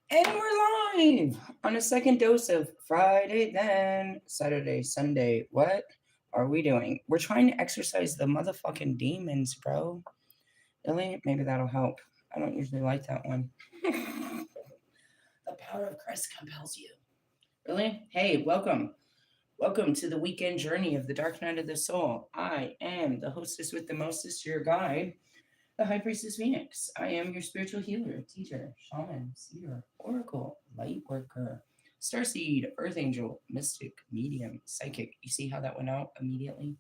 And we're live on a second dose of Friday, then Saturday, Sunday. What are we doing? We're trying to exercise the motherfucking demons, bro. Really? Maybe that'll help. I don't usually like that one. The power of Christ compels you. Really? Hey, welcome. Welcome to the weekend journey of the Dark Night of the Soul. I am the hostess with the mostest, your guide, the High Priestess Phoenix. I am your spiritual healer, teacher, shaman, seer, oracle, light worker, starseed, earth angel, mystic, medium, psychic. You see how that went out immediately?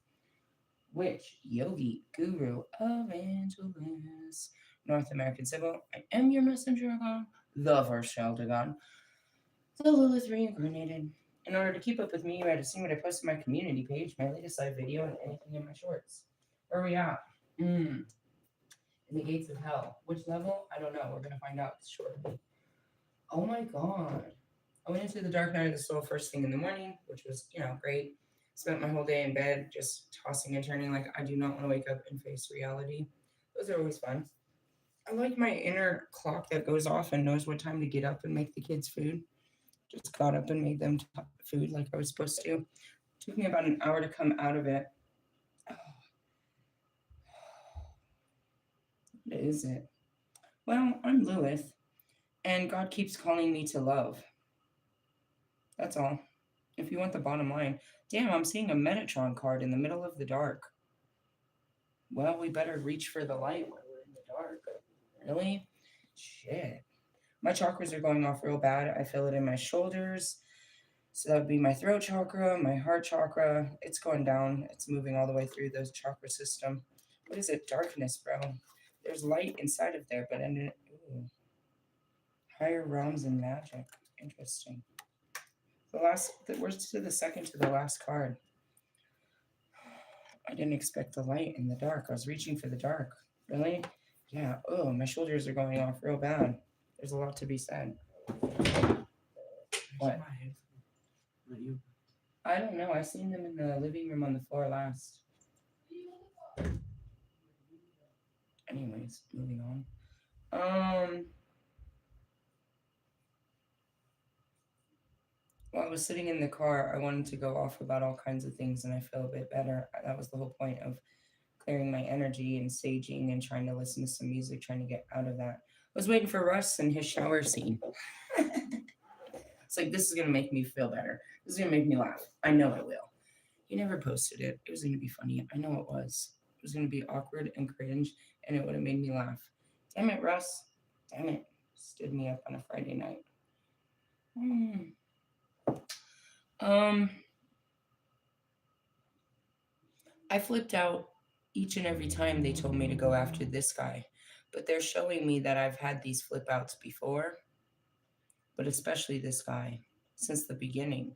Witch, yogi, guru, evangelist, North American civil. I am your messenger of God, the first child of God, the Lilith reincarnated. In order to keep up with me, you had to see what I post on my community page, my latest live video, and anything in my shorts. Where are we at? In the gates of hell. Which level? I don't know. We're gonna find out shortly. Oh my god. I went into the dark night of the soul first thing in the morning, which was, great. Spent my whole day in bed just tossing and turning like I do not want to wake up and face reality. Those are always fun. I like my inner clock that goes off and knows what time to get up and make the kids food. Just got up and made them food like I was supposed to. Took me about an hour to come out of it. What is it? Well, I'm Lilith, and God keeps calling me to love. That's all. If you want the bottom line, damn, I'm seeing a Metatron card in the middle of the dark. Well, we better reach for the light when we're in the dark. Really? Shit. My chakras are going off real bad. I feel it in my shoulders. So that would be my throat chakra, my heart chakra. It's going down. It's moving all the way through the chakra system. What is it? Darkness, bro. There's light inside of there, but in higher realms and magic. Interesting. We're to the second to the last card. I didn't expect the light in the dark. I was reaching for the dark. Really? Yeah. Oh, my shoulders are going off real bad. There's a lot to be said. What? I don't know. I seen them in the living room on the floor last. Anyways, moving on. While I was sitting in the car, I wanted to go off about all kinds of things, and I feel a bit better. That was the whole point of clearing my energy and saging and trying to listen to some music, trying to get out of that. I was waiting for Russ and his shower scene. It's like, this is going to make me feel better. This is going to make me laugh. I know it will. He never posted it. It was going to be funny. I know it was. It was going to be awkward and cringe, and it would have made me laugh. Damn it, Russ. Damn it. Stood me up on a Friday night. I flipped out each and every time they told me to go after this guy, but they're showing me that I've had these flip outs before, but especially this guy since the beginning.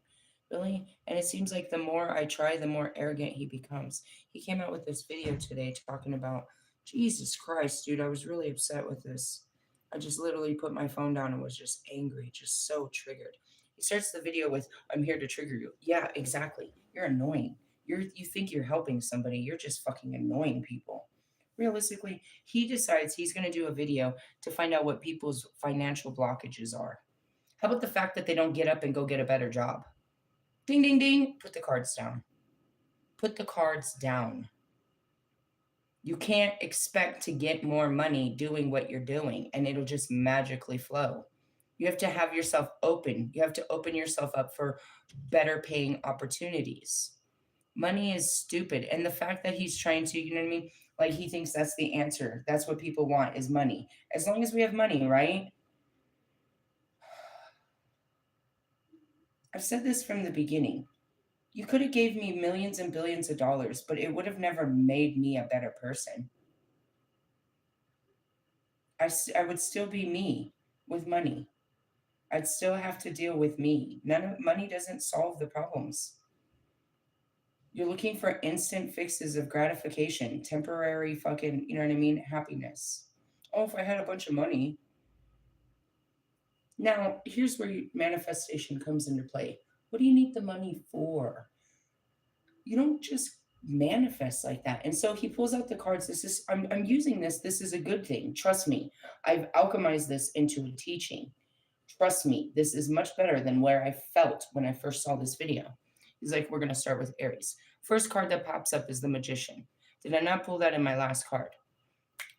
Really? And it seems like the more I try, the more arrogant he becomes. He came out with this video today talking about, Jesus Christ, dude, I was really upset with this. I just literally put my phone down and was just angry, just so triggered. He starts the video with, I'm here to trigger you. Yeah, exactly. You're annoying. You think you're helping somebody, you're just fucking annoying people. Realistically, he decides he's going to do a video to find out what people's financial blockages are. How about the fact that they don't get up and go get a better job? Ding, ding, ding. Put the cards down. Put the cards down. You can't expect to get more money doing what you're doing and it'll just magically flow. You have to have yourself open. You have to open yourself up for better paying opportunities. Money is stupid. And the fact that he's trying to, you know what I mean? Like he thinks that's the answer. That's what people want is money. As long as we have money, right? I've said this from the beginning. You could have gave me millions and billions of dollars, but it would have never made me a better person. I would still be me with money. I'd still have to deal with me. Money doesn't solve the problems. You're looking for instant fixes of gratification, temporary fucking, you know what I mean, happiness. Oh, if I had a bunch of money. Now, here's where manifestation comes into play. What do you need the money for? You don't just manifest like that. And so he pulls out the cards. I'm using this. This is a good thing. Trust me. I've alchemized this into a teaching. Trust me, this is much better than where I felt when I first saw this video. He's like, we're going to start with Aries. First card that pops up is the Magician. Did I not pull that in my last card?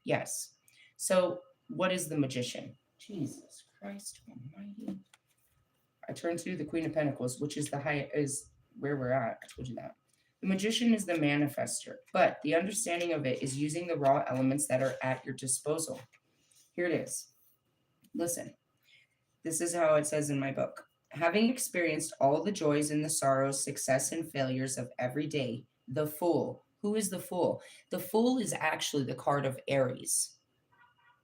Yes. So, what is the Magician? Jesus Christ Almighty. I turn to the Queen of Pentacles, which is the high is where we're at. I told you that. The Magician is the manifester, but the understanding of it is using the raw elements that are at your disposal. Here it is. Listen. This is how it says in my book. Having experienced all the joys and the sorrows, success and failures of every day, the Fool. Who is the Fool? The Fool is actually the card of Aries.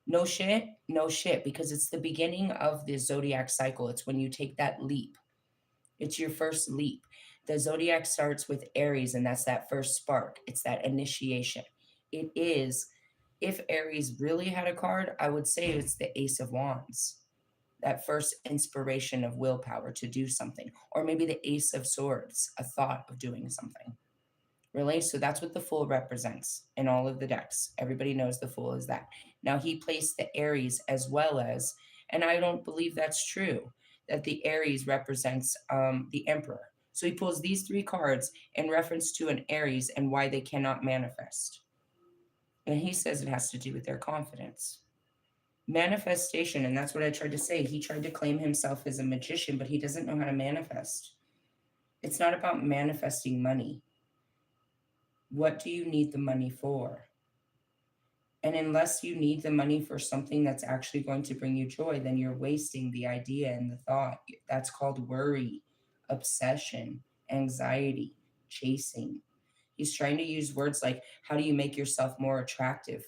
No shit, no shit, because it's the beginning of the zodiac cycle. It's when you take that leap. It's your first leap. The zodiac starts with Aries, and that's that first spark. It's that initiation. It is, if Aries really had a card, I would say it's the Ace of Wands. That first inspiration of willpower to do something, or maybe the Ace of Swords, a thought of doing something. Really? So that's what the Fool represents in all of the decks. Everybody knows the Fool is that. Now he placed the Aries as well as, and I don't believe that's true, that the Aries represents the Emperor. So he pulls these three cards in reference to an Aries and why they cannot manifest. And he says it has to do with their confidence. Manifestation, and that's what I tried to say. He tried to claim himself as a magician, but he doesn't know how to manifest. It's not about manifesting money. What do you need the money for? And unless you need the money for something that's actually going to bring you joy, then you're wasting the idea and the thought. That's called worry, obsession, anxiety, chasing. He's trying to use words like, how do you make yourself more attractive?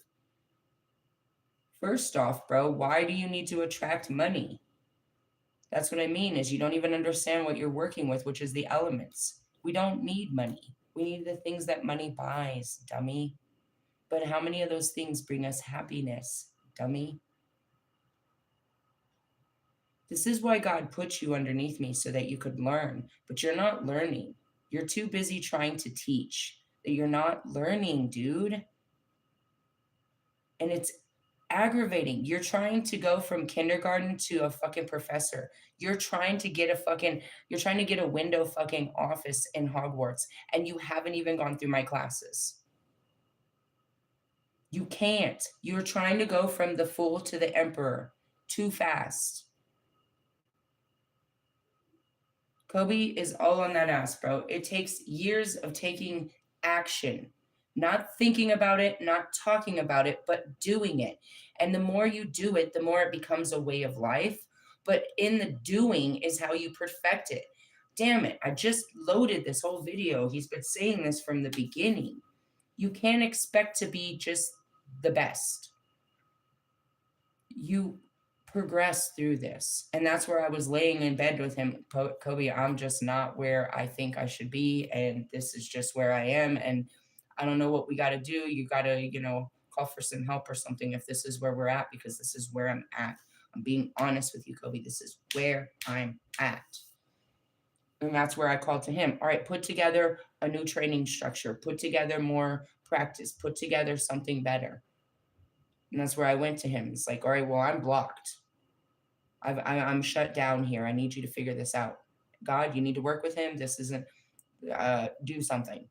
First off, bro, why do you need to attract money? That's what I mean, is you don't even understand what you're working with, which is the elements. We don't need money. We need the things that money buys, dummy. But how many of those things bring us happiness, dummy? This is why God put you underneath me, so that you could learn. But you're not learning. You're too busy trying to teach that you're not learning, dude. And it's aggravating. You're trying to go from kindergarten to a fucking professor. You're trying to get a window fucking office in Hogwarts, and you haven't even gone through my classes. You can't. You're trying to go from the Fool to the Emperor too fast. Kobe is all on that ass, bro. It takes years of taking action. Not thinking about it, not talking about it, but doing it. And the more you do it, the more it becomes a way of life. But in the doing is how you perfect it. Damn it, I just loaded this whole video. He's been saying this from the beginning. You can't expect to be just the best. You progress through this. And that's where I was laying in bed with him. Kobe, I'm just not where I think I should be. And this is just where I am. And I don't know what we got to do. You got to, call for some help or something if this is where we're at, because this is where I'm at. I'm being honest with you, Kobe. This is where I'm at. And that's where I called to him. All right, put together a new training structure, put together more practice, put together something better. And that's where I went to him. It's like, all right, well, I'm blocked. I'm shut down here. I need you to figure this out. God, you need to work with him. This isn't, do something.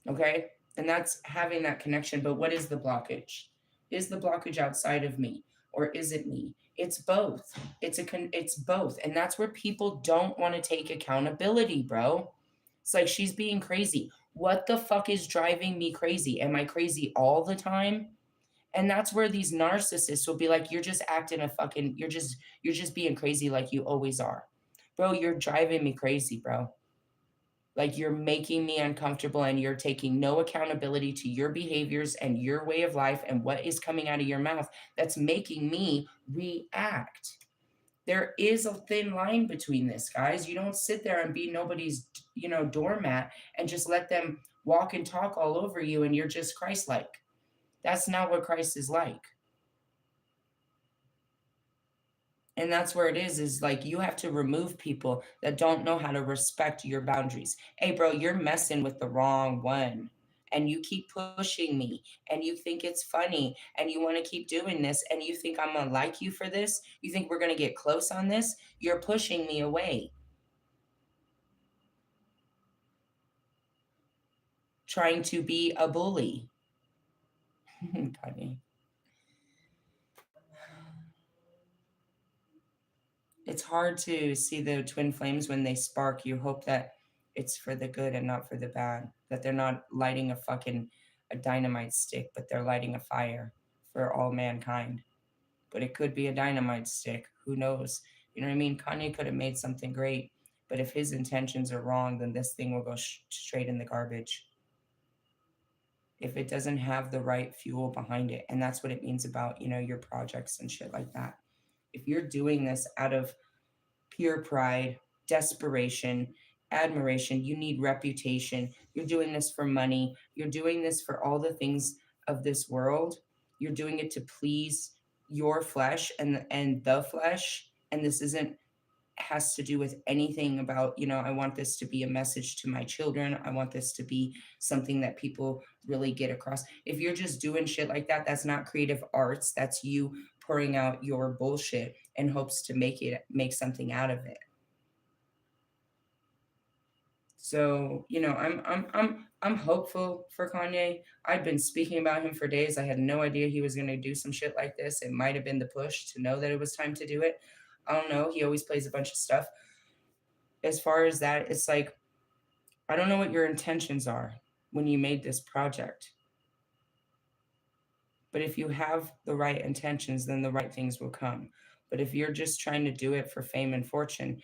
Okay? And that's having that connection. But what is the blockage? Is the blockage outside of me, or is it me? It's both. It's both. And that's where people don't want to take accountability, bro. It's like, she's being crazy. What the fuck is driving me crazy? Am I crazy all the time? And that's where these narcissists will be like, you're just acting you're just being crazy like you always are. Bro, you're driving me crazy, bro. Like, you're making me uncomfortable, and you're taking no accountability to your behaviors and your way of life and what is coming out of your mouth that's making me react. There is a thin line between this, guys. You don't sit there and be nobody's, doormat and just let them walk and talk all over you and you're just Christ-like. That's not what Christ is like. And that's where it is like, you have to remove people that don't know how to respect your boundaries. Hey, bro, you're messing with the wrong one. and you keep pushing me, and you think it's funny, and you want to keep doing this, and you think I'm gonna like you for this, you think we're gonna get close on this, you're pushing me away, trying to be a bully. Kanye. It's hard to see the twin flames when they spark. You hope that it's for the good and not for the bad. That they're not lighting a dynamite stick, but they're lighting a fire for all mankind. But it could be a dynamite stick. Who knows? You know what I mean? Kanye could have made something great, but if his intentions are wrong, then this thing will go straight in the garbage. If it doesn't have the right fuel behind it, and that's what it means about, your projects and shit like that. If you're doing this out of pure pride, desperation, admiration, you need reputation, you're doing this for money, you're doing this for all the things of this world, you're doing it to please your flesh and the flesh, and this isn't has to do with anything about, I want this to be a message to my children. I want this to be something that people really get across. If you're just doing shit like that, that's not creative arts. That's you pouring out your bullshit in hopes to make something out of it. So, I'm hopeful for Kanye. I've been speaking about him for days. I had no idea he was going to do some shit like this. It might have been the push to know that it was time to do it. I don't know. He always plays a bunch of stuff. As far as that, it's like, I don't know what your intentions are when you made this project. But if you have the right intentions, then the right things will come. But if you're just trying to do it for fame and fortune,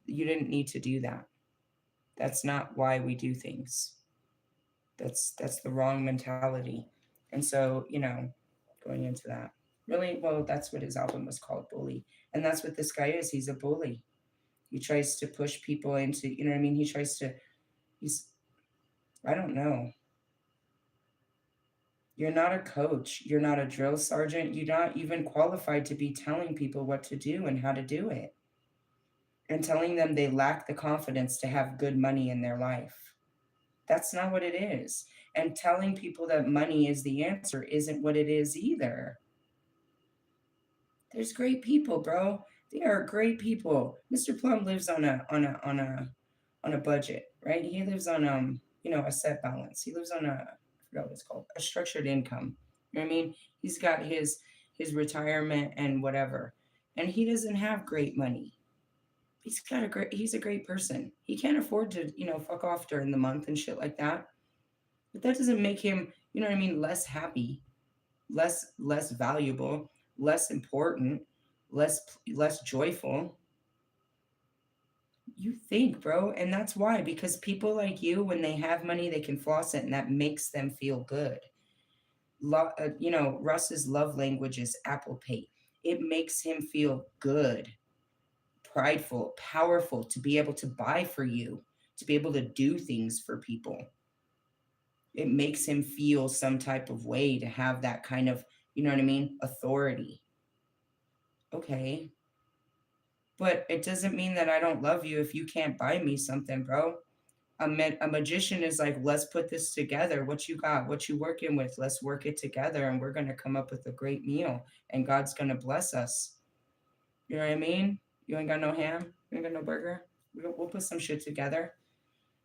you didn't need to do that. That's not why we do things. That's the wrong mentality. And so, going into that. Really, well, that's what his album was called, Bully. And that's what this guy is. He's a bully. He tries to push people into, you know what I mean? I don't know. You're not a coach. You're not a drill sergeant. You're not even qualified to be telling people what to do and how to do it. And telling them they lack the confidence to have good money in their life. That's not what it is. And telling people that money is the answer isn't what it is either. There's great people, bro. They are great people. Mr. Plum lives on a budget, right? He lives on a set balance. He lives on I forgot what it's called, a structured income. You know what I mean? He's got his retirement and whatever. And he doesn't have great money. He's a great person. He can't afford to, fuck off during the month and shit like that. But that doesn't make him, you know what I mean, less happy, less valuable, less important, less joyful. You think, bro, and that's why, because people like you, when they have money, they can floss it, and that makes them feel good. Russ's love language is Apple Pay. It makes him feel good, prideful, powerful to be able to buy for you, to be able to do things for people. It makes him feel some type of way to have that kind of, you know what I mean, authority. Okay. But it doesn't mean that I don't love you if you can't buy me something, bro. A magician is like, let's put this together. What you got? What you working with? Let's work it together, and we're going to come up with a great meal, and God's going to bless us. You know what I mean? You ain't got no ham? You ain't got no burger? We'll put some shit together.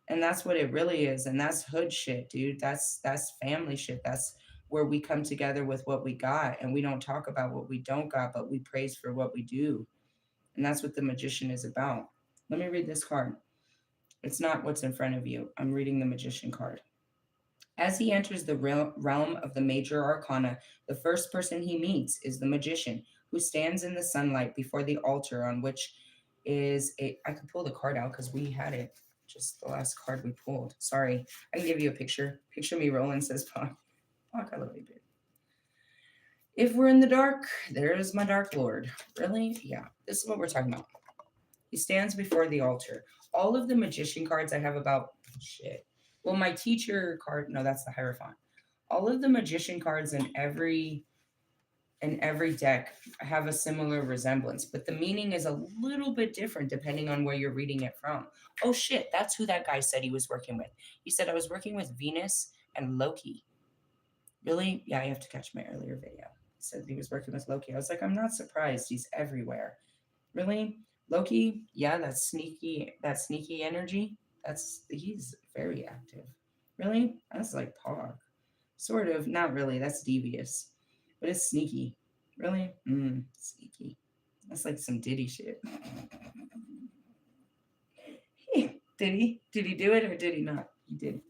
And that's what it really is. And that's hood shit, dude. That's family shit. That's where we come together with what we got, and we don't talk about what we don't got, but we praise for what we do. And that's what the magician is about. Let me read this card. It's not what's in front of you. I'm reading the magician card. As he enters the realm of the major arcana, the first person he meets is the magician, who stands in the sunlight before the altar on which is a... I can pull the card out because we had it, just the last card we pulled. Sorry. I can give you a picture. Picture me rolling, says Pac. Pac, I love you, babe. If we're in the dark, there's my dark lord. Really? Yeah. This is what we're talking about. He stands before the altar. All of the magician cards I have about... Shit. Well, my teacher card... No, that's the Hierophant. All of the magician cards in every deck have a similar resemblance, but the meaning is a little bit different depending on where you're reading it from. Oh, shit. That's who that guy said he was working with. He said, I was working with Venus, and Loki. Really? Yeah, you have to catch my earlier video. He said he was working with Loki. I was like, I'm not surprised. He's everywhere. Really? Loki? Yeah, that sneaky energy. He's very active. Really? That's like Pog. Sort of. Not really. That's devious. But it's sneaky. Really? Sneaky. That's like some Diddy shit. Did he? Did he do it or did he not? He did.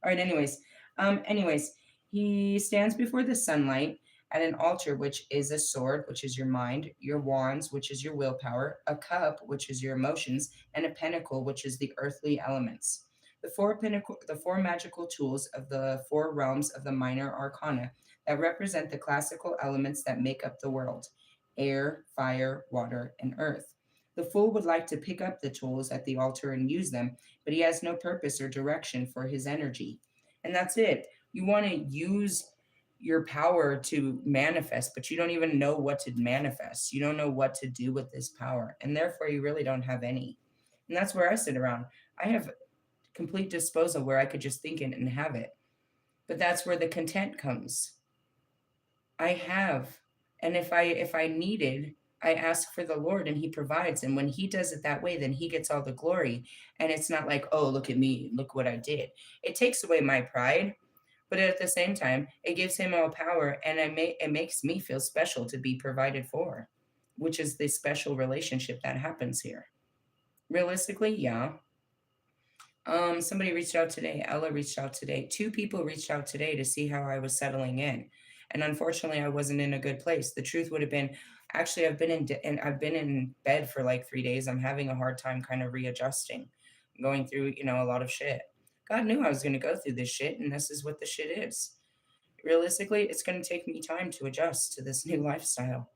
All right, anyways, he stands before the sunlight at an altar, which is a sword, which is your mind, your wands, which is your willpower, a cup, which is your emotions, and a pentacle, which is the earthly elements. The four magical tools of the four realms of the minor arcana that represent the classical elements that make up the world: air, fire, water, and earth. The fool would like to pick up the tools at the altar and use them, but he has no purpose or direction for his energy. And that's it. You want to use your power to manifest, but you don't even know what to manifest. You don't know what to do with this power. And therefore, you really don't have any. And that's where I sit around. I have complete disposal where I could just think it and have it. But that's where the content comes. I have. And if I needed, I ask for the Lord and he provides. And when he does it that way, then he gets all the glory. And it's not like, oh, look at me, look what I did. It takes away my pride, but at the same time, it gives him all power and it makes me feel special to be provided for, which is the special relationship that happens here. Realistically, yeah. Somebody reached out today. Ella reached out today. Two people reached out today to see how I was settling in. And unfortunately, I wasn't in a good place. The truth would have been, actually, I've been in bed for like 3 days. I'm having a hard time kind of readjusting, going through, a lot of shit. God knew I was going to go through this shit, and this is what the shit is. Realistically, it's going to take me time to adjust to this new lifestyle.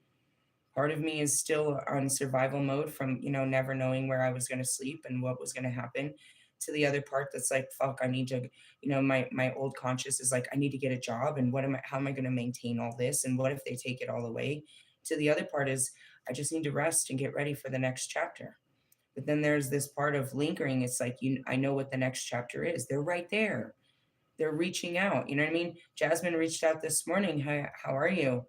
Part of me is still on survival mode from, never knowing where I was going to sleep and what was going to happen, to the other part that's like, fuck, I need to, my old conscious is like, I need to get a job. And how am I going to maintain all this? And what if they take it all away? To the other part is, I just need to rest and get ready for the next chapter. But then there's this part of lingering. It's like, I know what the next chapter is. They're right there. They're reaching out. You know what I mean? Jasmine reached out this morning. How are you?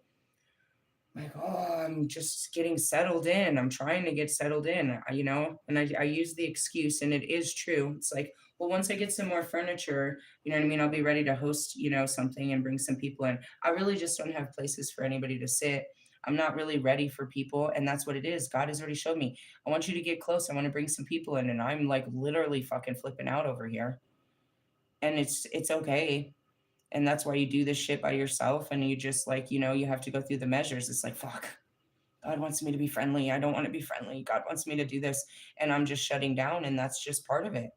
Like, oh, I'm just getting settled in. I'm trying to get settled in, and I use the excuse, and it is true. It's like, well, once I get some more furniture, you know what I mean? I'll be ready to host, something and bring some people in. I really just don't have places for anybody to sit. I'm not really ready for people. And that's what it is. God has already showed me. I want you to get close. I want to bring some people in. And I'm like literally fucking flipping out over here. And it's okay, and that's why you do this shit by yourself, and you just like, you have to go through the measures. It's like, fuck, God wants me to be friendly, I don't want to be friendly, God wants me to do this, and I'm just shutting down, and that's just part of it.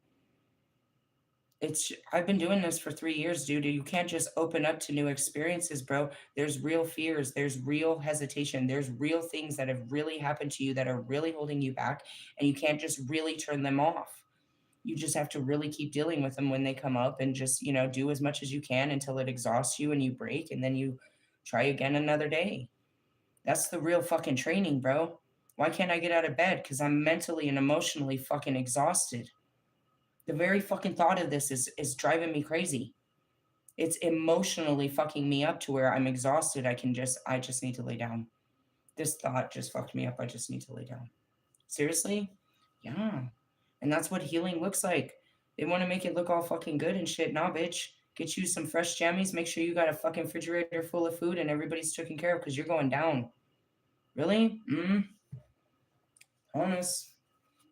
I've been doing this for 3 years, dude. You can't just open up to new experiences, bro. There's real fears, there's real hesitation, there's real things that have really happened to you that are really holding you back, and you can't just really turn them off. You just have to really keep dealing with them when they come up, and just, do as much as you can until it exhausts you and you break, and then you try again another day. That's the real fucking training, bro. Why can't I get out of bed? Because I'm mentally and emotionally fucking exhausted. The very fucking thought of this is driving me crazy. It's emotionally fucking me up to where I'm exhausted. I just need to lay down. This thought just fucked me up. I just need to lay down. Seriously? Yeah. And that's what healing looks like. They want to make it look all fucking good and shit. Nah, bitch. Get you some fresh jammies. Make sure you got a fucking refrigerator full of food and everybody's taken care of, because you're going down. Really? Honest.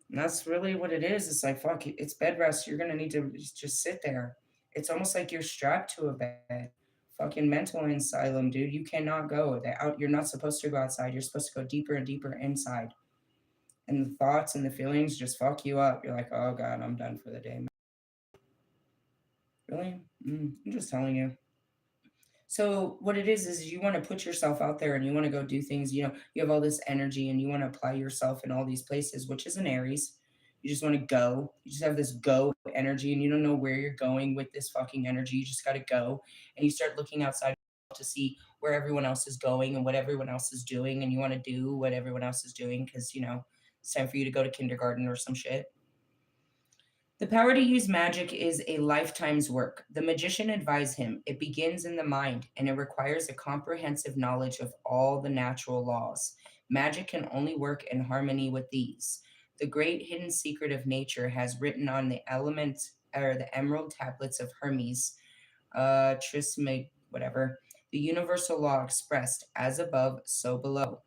And that's really what it is. It's like, fuck, it's bed rest. You're going to need to just sit there. It's almost like you're strapped to a bed. Fucking mental asylum, dude. You cannot go. You're not supposed to go outside. You're supposed to go deeper and deeper inside. And the thoughts and the feelings just fuck you up. You're like, oh God, I'm done for the day. Really? I'm just telling you. So what it is you want to put yourself out there and you want to go do things. You have all this energy and you want to apply yourself in all these places, which is an Aries. You just want to go. You just have this go energy, and you don't know where you're going with this fucking energy. You just got to go, and you start looking outside to see where everyone else is going and what everyone else is doing, and you want to do what everyone else is doing because, it's time for you to go to kindergarten or some shit. The power to use magic is a lifetime's work. The magician advised him, it begins in the mind and it requires a comprehensive knowledge of all the natural laws. Magic can only work in harmony with these. The great hidden secret of nature has written on the element or the emerald tablets of Hermes, Trisme, whatever, the universal law expressed as above, so below.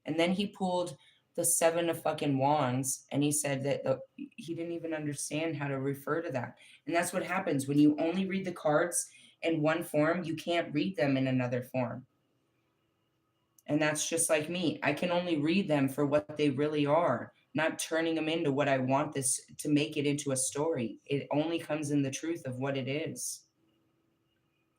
And then he pulled the seven of fucking wands and he said that he didn't even understand how to refer to that. And that's what happens when you only read the cards in one form, you can't read them in another form. And that's just like me. I can only read them for what they really are, not turning them into what I want this to make it into a story. It only comes in the truth of what it is.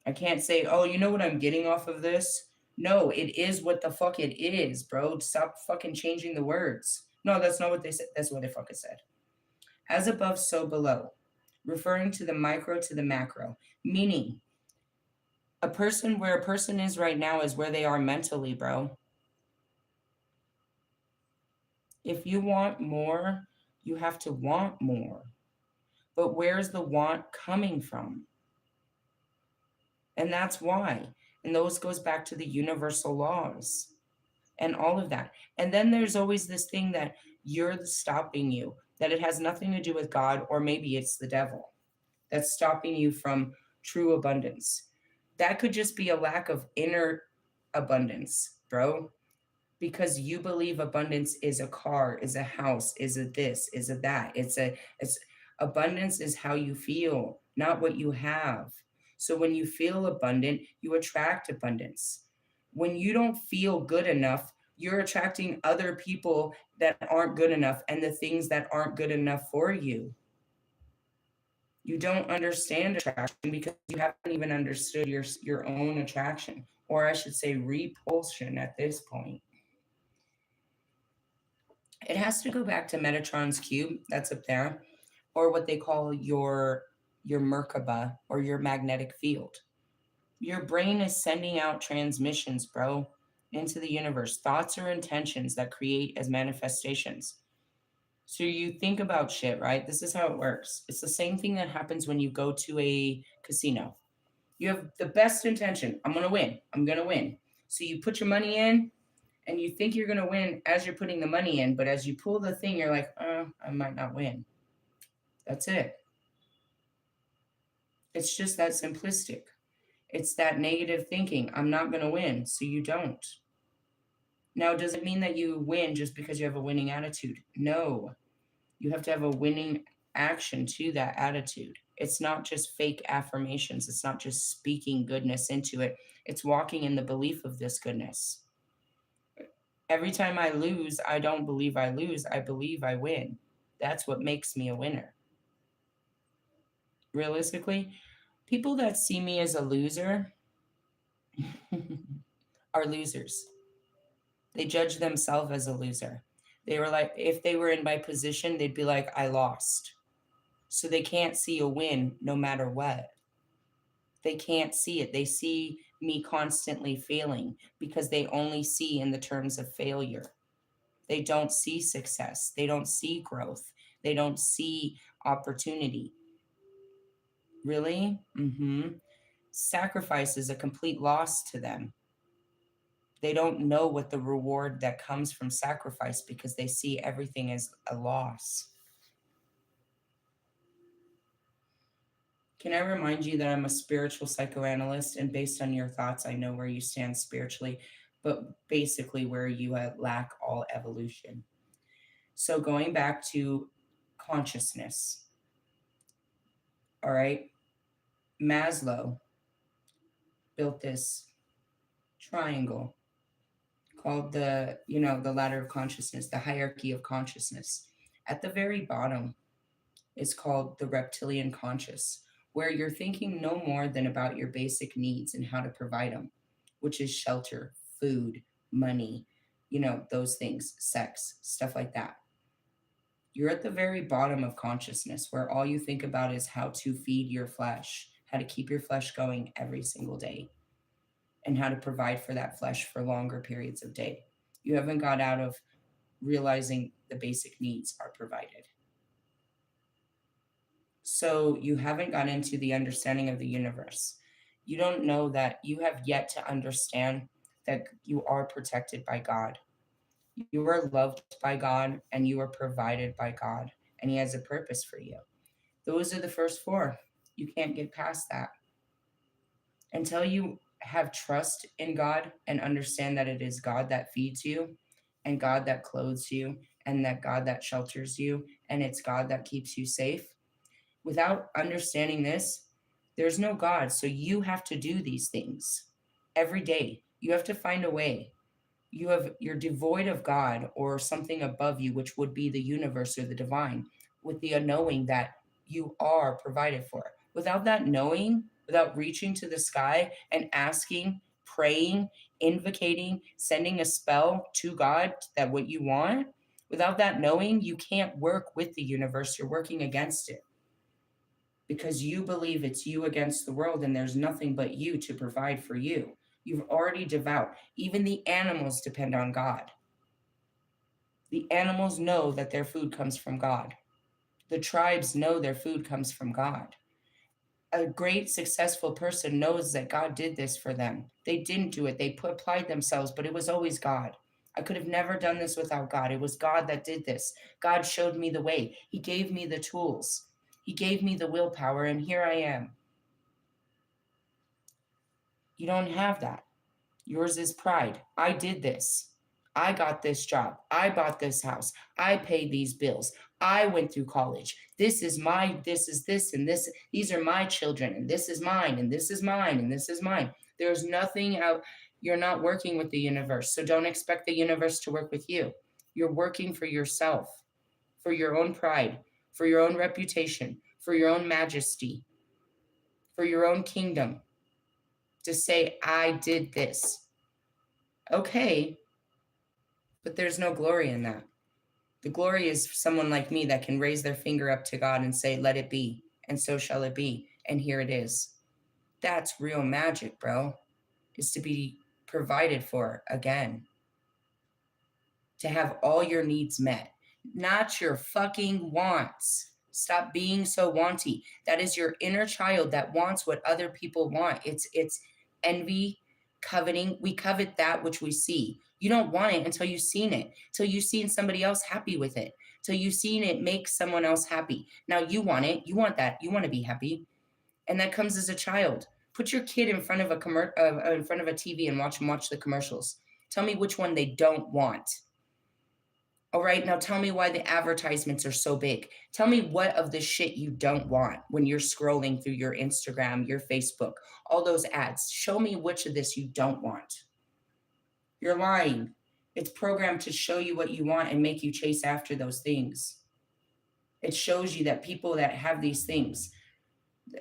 I can't say, oh, you know what I'm getting off of this? No, it is what the fuck it is, bro. Stop fucking changing the words. No, that's not what they said. That's what they fucking said. As above, so below, referring to the micro to the macro, meaning a person where a person is right now is where they are mentally, bro. If you want more, you have to want more. But where's the want coming from? And that's why. And those goes back to the universal laws and all of that. And then there's always this thing that you're stopping you, that it has nothing to do with God, or maybe it's the devil that's stopping you from true abundance. That could just be a lack of inner abundance, bro, because you believe abundance is a car, is a house, is a this, is a that. It's abundance is how you feel, not what you have. So when you feel abundant, you attract abundance. When you don't feel good enough, you're attracting other people that aren't good enough and the things that aren't good enough for you. You don't understand attraction because you haven't even understood your own attraction, or I should say repulsion at this point. It has to go back to Metatron's cube that's up there, or what they call your Merkaba or your magnetic field. Your brain is sending out transmissions, bro, into the universe. Thoughts or intentions that create as manifestations. So you think about shit, right? This is how it works. It's the same thing that happens when you go to a casino. You have the best intention. I'm going to win. I'm going to win. So you put your money in and you think you're going to win as you're putting the money in. But as you pull the thing, you're like, I might not win. That's it. It's just that simplistic. It's that negative thinking. I'm not going to win. So you don't. Now, does it mean that you win just because you have a winning attitude? No. You have to have a winning action to that attitude. It's not just fake affirmations. It's not just speaking goodness into it. It's walking in the belief of this goodness. Every time I lose, I don't believe I lose. I believe I win. That's what makes me a winner. Realistically, people that see me as a loser are losers. They judge themselves as a loser. They were like, if they were in my position, they'd be like, I lost. So they can't see a win no matter what. They can't see it. They see me constantly failing because they only see in the terms of failure. They don't see success. They don't see growth. They don't see opportunity. Really? Sacrifice is a complete loss to them. They don't know what the reward that comes from sacrifice because they see everything as a loss. Can I remind you that I'm a spiritual psychoanalyst, and based on your thoughts, I know where you stand spiritually, but basically where you lack all evolution. So going back to consciousness, all right, Maslow built this triangle called the ladder of consciousness, the hierarchy of consciousness. At the very bottom is called the reptilian conscious, where you're thinking no more than about your basic needs and how to provide them, which is shelter, food, money, those things, sex, stuff like that. You're at the very bottom of consciousness where all you think about is how to feed your flesh, how to keep your flesh going every single day, and how to provide for that flesh for longer periods of day. You haven't got out of realizing the basic needs are provided. So you haven't gotten into the understanding of the universe. You don't know that you have yet to understand that you are protected by God. You are loved by God and you are provided by God, and He has a purpose for you. Those are the first four. You can't get past that. Until you have trust in God and understand that it is God that feeds you and God that clothes you and that God that shelters you and it's God that keeps you safe. Without understanding this, there's no God. So you have to do these things every day. You have to find a way. You're devoid of God or something above you, which would be the universe or the divine, with the knowing that you are provided for. Without that knowing, without reaching to the sky and asking, praying, invocating, sending a spell to God that what you want, without that knowing, you can't work with the universe. You're working against it because you believe it's you against the world and there's nothing but you to provide for you. You've already devout. Even the animals depend on God. The animals know that their food comes from God. The tribes know their food comes from God. A great successful person knows that God did this for them. They didn't do it. They applied themselves, but it was always God. I could have never done this without God. It was God that did this. God showed me the way. He gave me the tools. He gave me the willpower, and here I am. You don't have that. Yours is pride. I did this. I got this job. I bought this house. I paid these bills. I went through college. This is this, and this. These are my children, and this is mine, and this is mine, and this is mine. There's nothing out. You're not working with the universe, so don't expect the universe to work with you. You're working for yourself, for your own pride, for your own reputation, for your own majesty, for your own kingdom. To say, I did this. Okay, but there's no glory in that. The glory is someone like me that can raise their finger up to God and say, let it be, and so shall it be, and here it is. That's real magic, bro, is to be provided for again. To have all your needs met, not your fucking wants. Stop being so wanty. That is your inner child that wants what other people want. It's envy, coveting. We covet that which we see. You don't want it until you've seen it, till you've seen somebody else happy with it, till you've seen it make someone else happy. Now you want it. You want that. You want to be happy, and that comes as a child. Put your kid in front of in front of a TV and watch them watch the commercials. Tell me which one they don't want. All right, now tell me why the advertisements are so big. Tell me what of the shit you don't want when you're scrolling through your Instagram, your Facebook, all those ads. Show me which of this you don't want. You're lying. It's programmed to show you what you want and make you chase after those things. It shows you that people that have these things,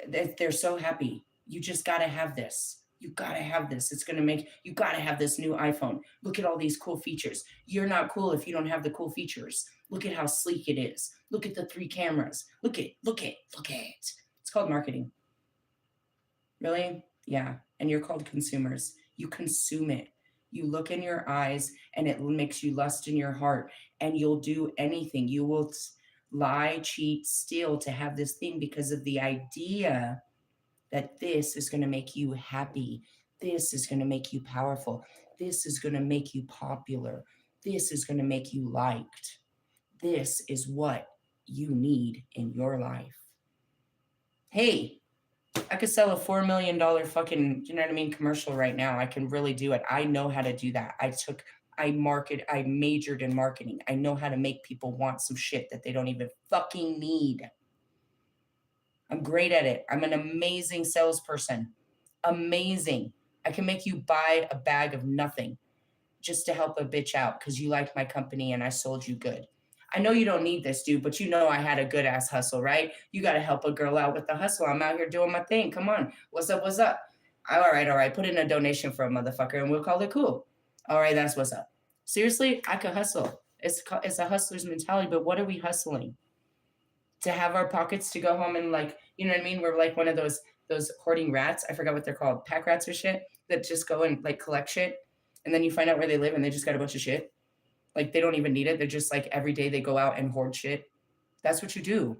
they're so happy. You just got to have this. You got to have this. It's going to make, you got to have this new iPhone. Look at all these cool features. You're not cool if you don't have the cool features. Look at how sleek it is. Look at the 3 cameras. Look at. It's called marketing. Really? Yeah. And you're called consumers. You consume it. You look in your eyes and it makes you lust in your heart, and you'll do anything. You will lie, cheat, steal to have this thing because of the idea that this is going to make you happy. This is going to make you powerful. This is going to make you popular. This is going to make you liked. This is what you need in your life. Hey, I could sell a $4 million fucking, you know what I mean, commercial right now. I can really do it. I know how to do that. I majored in marketing. I know how to make people want some shit that they don't even fucking need. I'm great at it. I'm an amazing salesperson. Amazing. I can make you buy a bag of nothing just to help a bitch out because you like my company and I sold you good. I know you don't need this, dude, but you know I had a good ass hustle, right? You got to help a girl out with the hustle. I'm out here doing my thing. Come on. What's up? What's up? All right. Put in a donation for a motherfucker and we'll call it cool. All right, that's what's up. Seriously, I could hustle. It's a hustler's mentality, but what are we hustling? To have our pockets to go home and, like, you know what I mean? We're like one of those hoarding rats. I forgot what they're called. Pack rats or shit that just go and like collect shit. And then you find out where they live and they just got a bunch of shit. Like they don't even need it. They're just like every day they go out and hoard shit. That's what you do.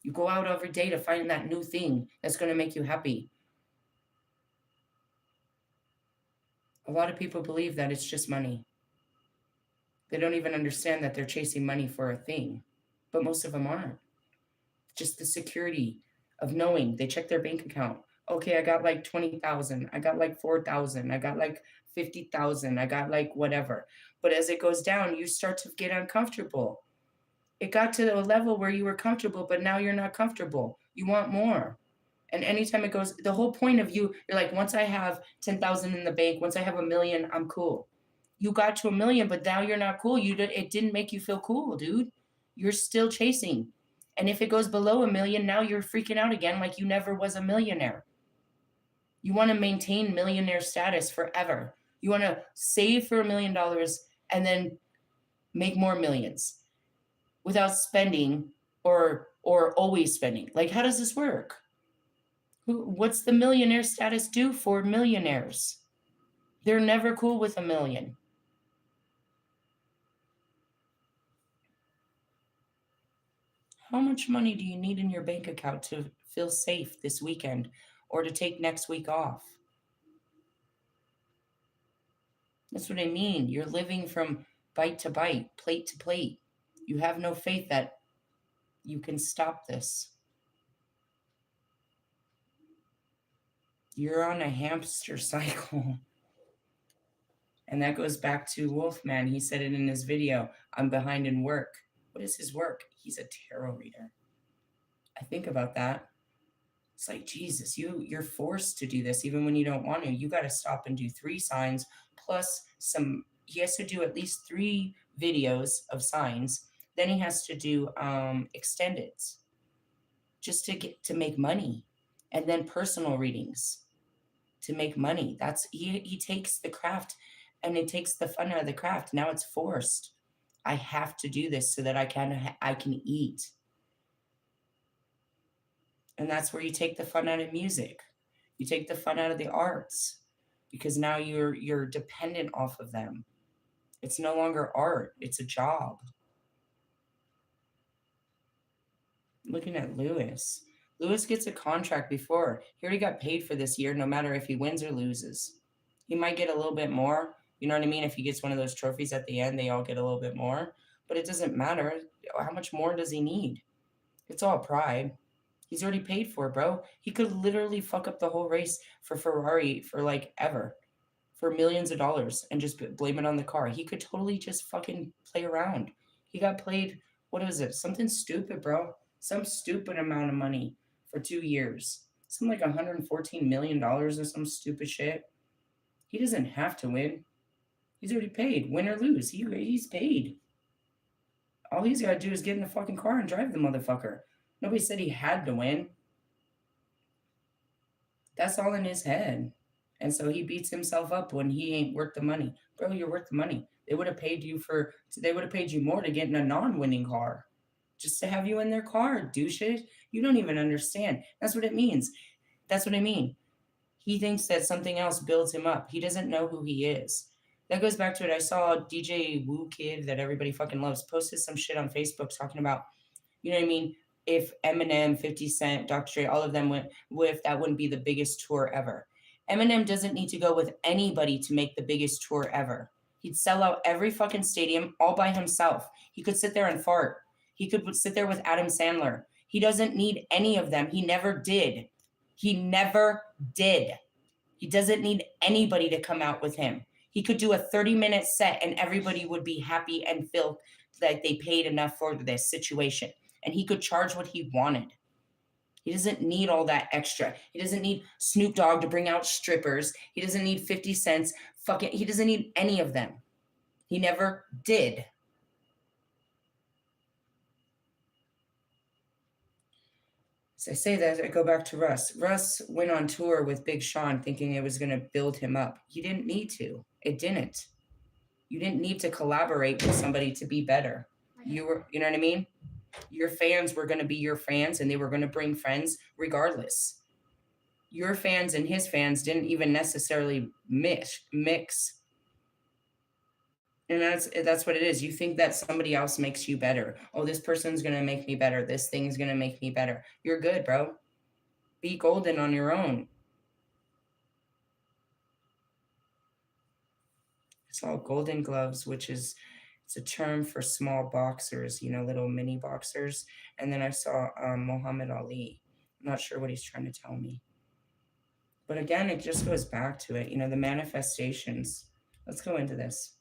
You go out every day to find that new thing that's going to make you happy. A lot of people believe that it's just money. They don't even understand that they're chasing money for a thing. But most of them aren't. Just the security of knowing they check their bank account. Okay, I got like 20,000. I got like 4,000. I got like 50,000. I got like whatever. But as it goes down, you start to get uncomfortable. It got to a level where you were comfortable, but now you're not comfortable. You want more. And anytime it goes, the whole point of you're like, once I have 10,000 in the bank, once I have 1,000,000, I'm cool. You got to 1,000,000, but now you're not cool. It didn't make you feel cool, dude. You're still chasing. And if it goes below 1,000,000, now you're freaking out again like you never was a millionaire. You want to maintain millionaire status forever. You want to save for $1,000,000 and then make more millions without spending or always spending. Like, how does this work? What's the millionaire status do for millionaires? They're never cool with 1,000,000. How much money do you need in your bank account to feel safe this weekend or to take next week off? That's what I mean. You're living from bite to bite, plate to plate. You have no faith that you can stop this. You're on a hamster cycle. And that goes back to Wolfman. He said it in his video. I'm behind in work. What is his work? He's a tarot reader. I think about that. It's like, Jesus, you're forced to do this even when you don't want to. You got to stop and do 3 signs plus some. He has to do at least 3 videos of signs. Then he has to do extendeds just to make money, and then personal readings to make money. That's he takes the craft and it takes the fun out of the craft. Now it's forced. I have to do this so that I can eat. And that's where you take the fun out of music. You take the fun out of the arts because now you're dependent off of them. It's no longer art, it's a job. Looking at Lewis. Lewis gets a contract before. He already got paid for this year, no matter if he wins or loses. He might get a little bit more. You know what I mean? If he gets one of those trophies at the end, they all get a little bit more. But it doesn't matter. How much more does he need? It's all pride. He's already paid for it, bro. He could literally fuck up the whole race for Ferrari for like ever. For millions of dollars and just blame it on the car. He could totally just fucking play around. He got played, what was it? Something stupid, bro. Some stupid amount of money for 2 years. Something like $114 million or some stupid shit. He doesn't have to win. He's already paid. Win or lose. He's paid. All he's got to do is get in the fucking car and drive the motherfucker. Nobody said he had to win. That's all in his head. And so he beats himself up when he ain't worth the money. Bro, you're worth the money. They would have paid you more to get in a non-winning car. Just to have you in their car, douche. You don't even understand. That's what it means. That's what I mean. He thinks that something else builds him up. He doesn't know who he is. That goes back to it. I saw DJ Woo Kid that everybody fucking loves posted some shit on Facebook talking about, you know what I mean? If Eminem, 50 Cent, Dr. Dre, all of them went, if that wouldn't be the biggest tour ever. Eminem doesn't need to go with anybody to make the biggest tour ever. He'd sell out every fucking stadium all by himself. He could sit there and fart. He could sit there with Adam Sandler. He doesn't need any of them. He never did. He never did. He doesn't need anybody to come out with him. He could do a 30-minute set and everybody would be happy and feel like they paid enough for this situation. And he could charge what he wanted. He doesn't need all that extra. He doesn't need Snoop Dogg to bring out strippers. He doesn't need 50 cents. He doesn't need any of them. He never did. As I say that, I go back to Russ. Russ went on tour with Big Sean thinking it was going to build him up. You didn't need to. It didn't. You didn't need to collaborate with somebody to be better. You know what I mean? Your fans were going to be your fans and they were going to bring friends regardless. Your fans and his fans didn't even necessarily mix. And that's what it is. You think that somebody else makes you better. Oh, this person's gonna make me better. This thing's gonna make me better. You're good, bro. Be golden on your own. I saw golden gloves, which is it's a term for small boxers, little mini boxers. And then I saw Muhammad Ali. I'm not sure what he's trying to tell me. But again, it just goes back to it, the manifestations. Let's go into this.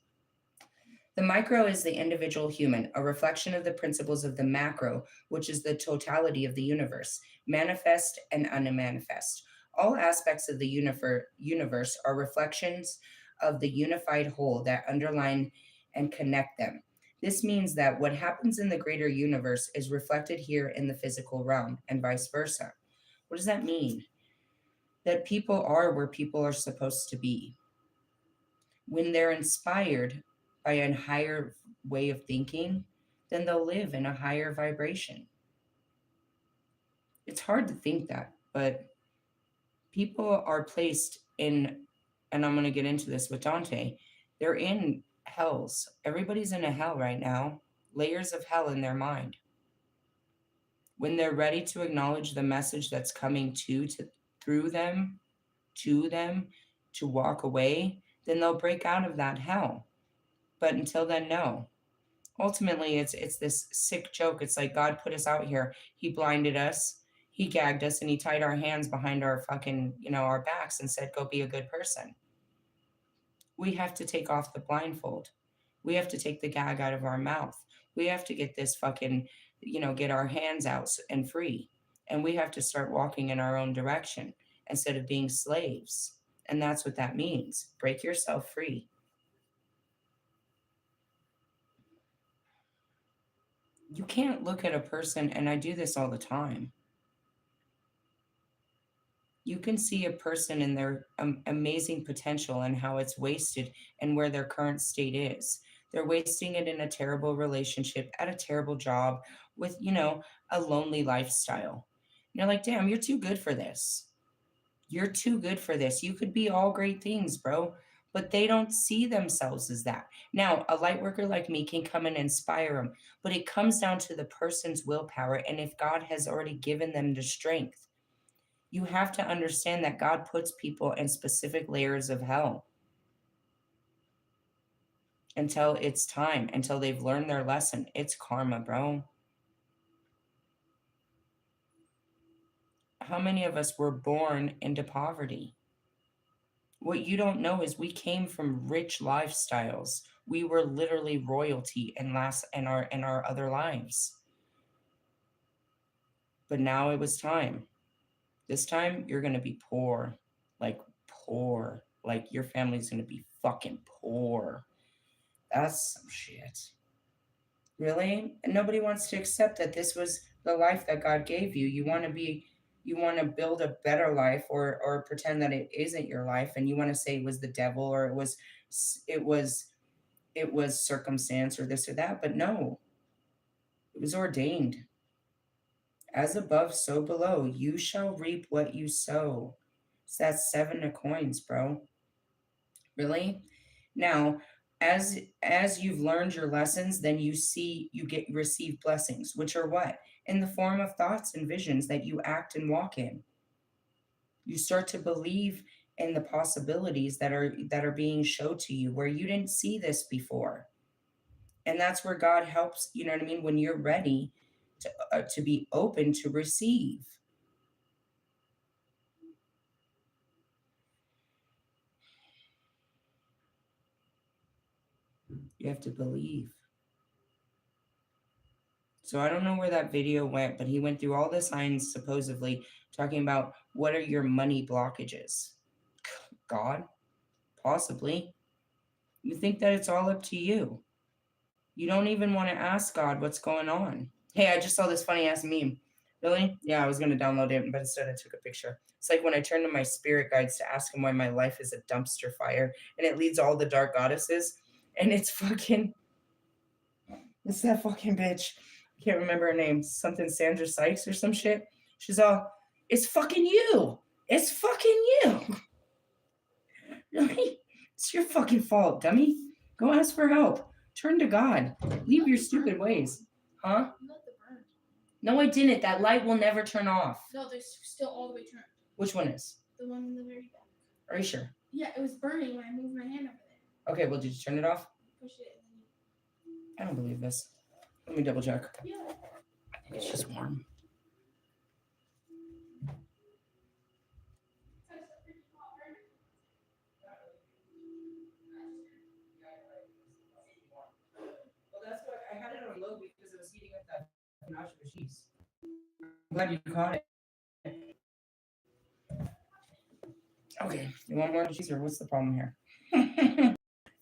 The micro is the individual human, a reflection of the principles of the macro, which is the totality of the universe, manifest and unmanifest. All aspects of the universe are reflections of the unified whole that underline and connect them. This means that what happens in the greater universe is reflected here in the physical realm, and vice versa. What does that mean? That people are where people are supposed to be. When they're inspired by a higher way of thinking, then they'll live in a higher vibration. It's hard to think that, but people are placed in, and I'm going to get into this with Dante, they're in hells. Everybody's in a hell right now, layers of hell in their mind. When they're ready to acknowledge the message that's coming through them, to them, to walk away, then they'll break out of that hell. But until then, no. Ultimately, it's this sick joke. It's like God put us out here. He blinded us, he gagged us, and he tied our hands behind our fucking, our backs and said, go be a good person. We have to take off the blindfold. We have to take the gag out of our mouth. We have to get this fucking, get our hands out and free. And we have to start walking in our own direction instead of being slaves. And that's what that means. Break yourself free. You can't look at a person, and I do this all the time. You can see a person in their amazing potential and how it's wasted and where their current state is. They're wasting it in a terrible relationship, at a terrible job, with, a lonely lifestyle. And you're like, damn, you're too good for this. You're too good for this. You could be all great things, bro. But they don't see themselves as that. Now, a light worker like me can come and inspire them, but it comes down to the person's willpower and if God has already given them the strength. You have to understand that God puts people in specific layers of hell until it's time, until they've learned their lesson. It's karma, bro. How many of us were born into poverty? What you don't know is we came from rich lifestyles. We were literally royalty in our other lives. But now it was time. This time you're gonna be poor. Like poor. Like your family's gonna be fucking poor. That's some shit. Really? And nobody wants to accept that this was the life that God gave you. You want to build a better life or pretend that it isn't your life and you want to say it was the devil or it was it was circumstance or this or that, but no. It was ordained. As above, so below. You shall reap what you sow. It's that 7 of coins, bro. Really? Now, as you've learned your lessons, then you receive blessings, which are what? In the form of thoughts and visions that you act and walk in. You start to believe in the possibilities that are being showed to you where you didn't see this before. And that's where God helps, you know what I mean, when you're ready to be open to receive. You have to believe. So I don't know where that video went, but he went through all the signs supposedly talking about what are your money blockages. God? Possibly. You think that it's all up to you. You don't even want to ask God what's going on. Hey, I just saw this funny ass meme. Really? Yeah, I was going to download it, but instead I took a picture. It's like when I turn to my spirit guides to ask them why my life is a dumpster fire and it leads all the dark goddesses. And it's that fucking bitch. I can't remember her name. Something Sandra Sykes or some shit. She's all, it's fucking you. It's fucking you. Really? It's your fucking fault, dummy. Go ask for help. Turn to God. Leave your stupid ways. Huh? No, I didn't. That light will never turn off. No, there's still all the way turned. Which one is? The one in the very back. Are you sure? Yeah, it was burning when I moved my hand over there. Okay, well, did you turn it off? Push it and then I don't believe this. Let me double check. Yeah. I think it's just warm. Well, that's why I had it on low because it was heating up that nacho cheese. I'm glad you caught it. Okay, you want more cheese or what's the problem here?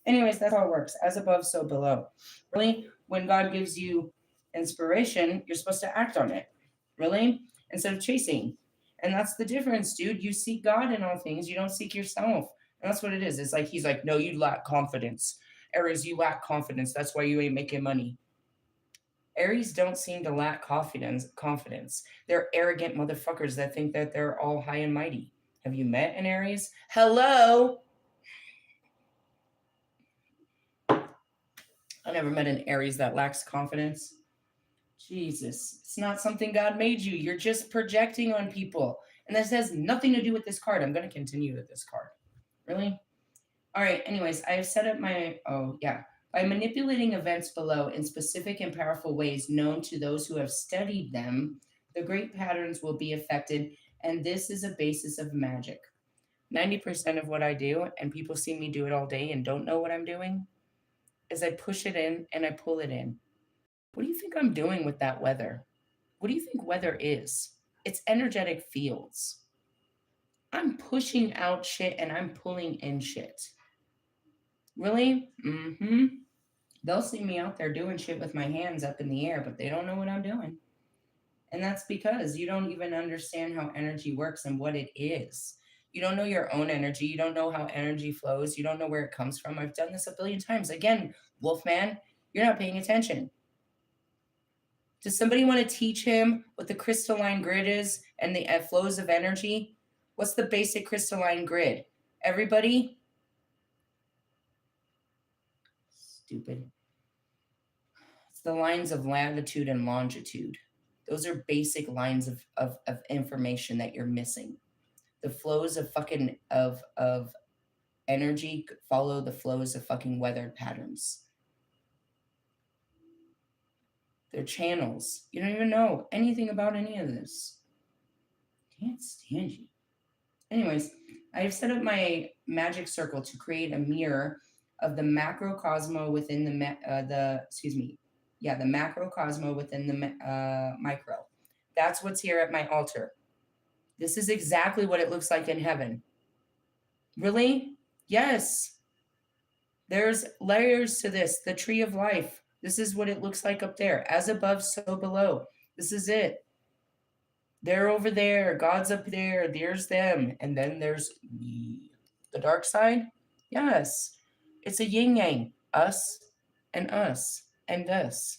Anyways, that's how it works. As above, so below. Really, when God gives you inspiration, you're supposed to act on it. Really? Instead of chasing. And that's the difference, dude. You seek God in all things, you don't seek yourself. And that's what it is. It's like he's like, no, you lack confidence. Aries, you lack confidence. That's why you ain't making money. Aries don't seem to lack confidence. They're arrogant motherfuckers that think that they're all high and mighty. Have you met an Aries? Hello? I never met an Aries that lacks confidence. Jesus, it's not something God made you. You're just projecting on people. And this has nothing to do with this card. I'm going to continue with this card. Really? All right. Anyways, I have set up my, by manipulating events below in specific and powerful ways known to those who have studied them, the great patterns will be affected. And this is a basis of magic. 90% of what I do, and people see me do it all day and don't know what I'm doing, is I push it in and I pull it in. What do you think I'm doing with that weather? What do you think weather is? It's energetic fields. I'm pushing out shit and I'm pulling in shit. Really? Mm-hmm. They'll see me out there doing shit with my hands up in the air, but they don't know what I'm doing. And that's because you don't even understand how energy works and what it is. You don't know your own energy. You don't know how energy flows. You don't know where it comes from. I've done this a billion times. Again, Wolfman, you're not paying attention. Does somebody want to teach him what the crystalline grid is and the flows of energy? What's the basic crystalline grid? Everybody? Stupid. It's the lines of latitude and longitude. Those are basic lines of information that you're missing. The flows of fucking of energy follow the flows of fucking weather patterns. They're channels. You don't even know anything about any of this. Can't stand you. Anyways, I've set up my magic circle to create a mirror of the macrocosmo within the macrocosmo within the micro. That's what's here at my altar. This is exactly what it looks like in heaven. Really? Yes. There's layers to this. The tree of life. This is what it looks like up there. As above, so below. This is it. They're over there. God's up there. There's them. And then there's me. The dark side? Yes. It's a yin yang. Us and us and us.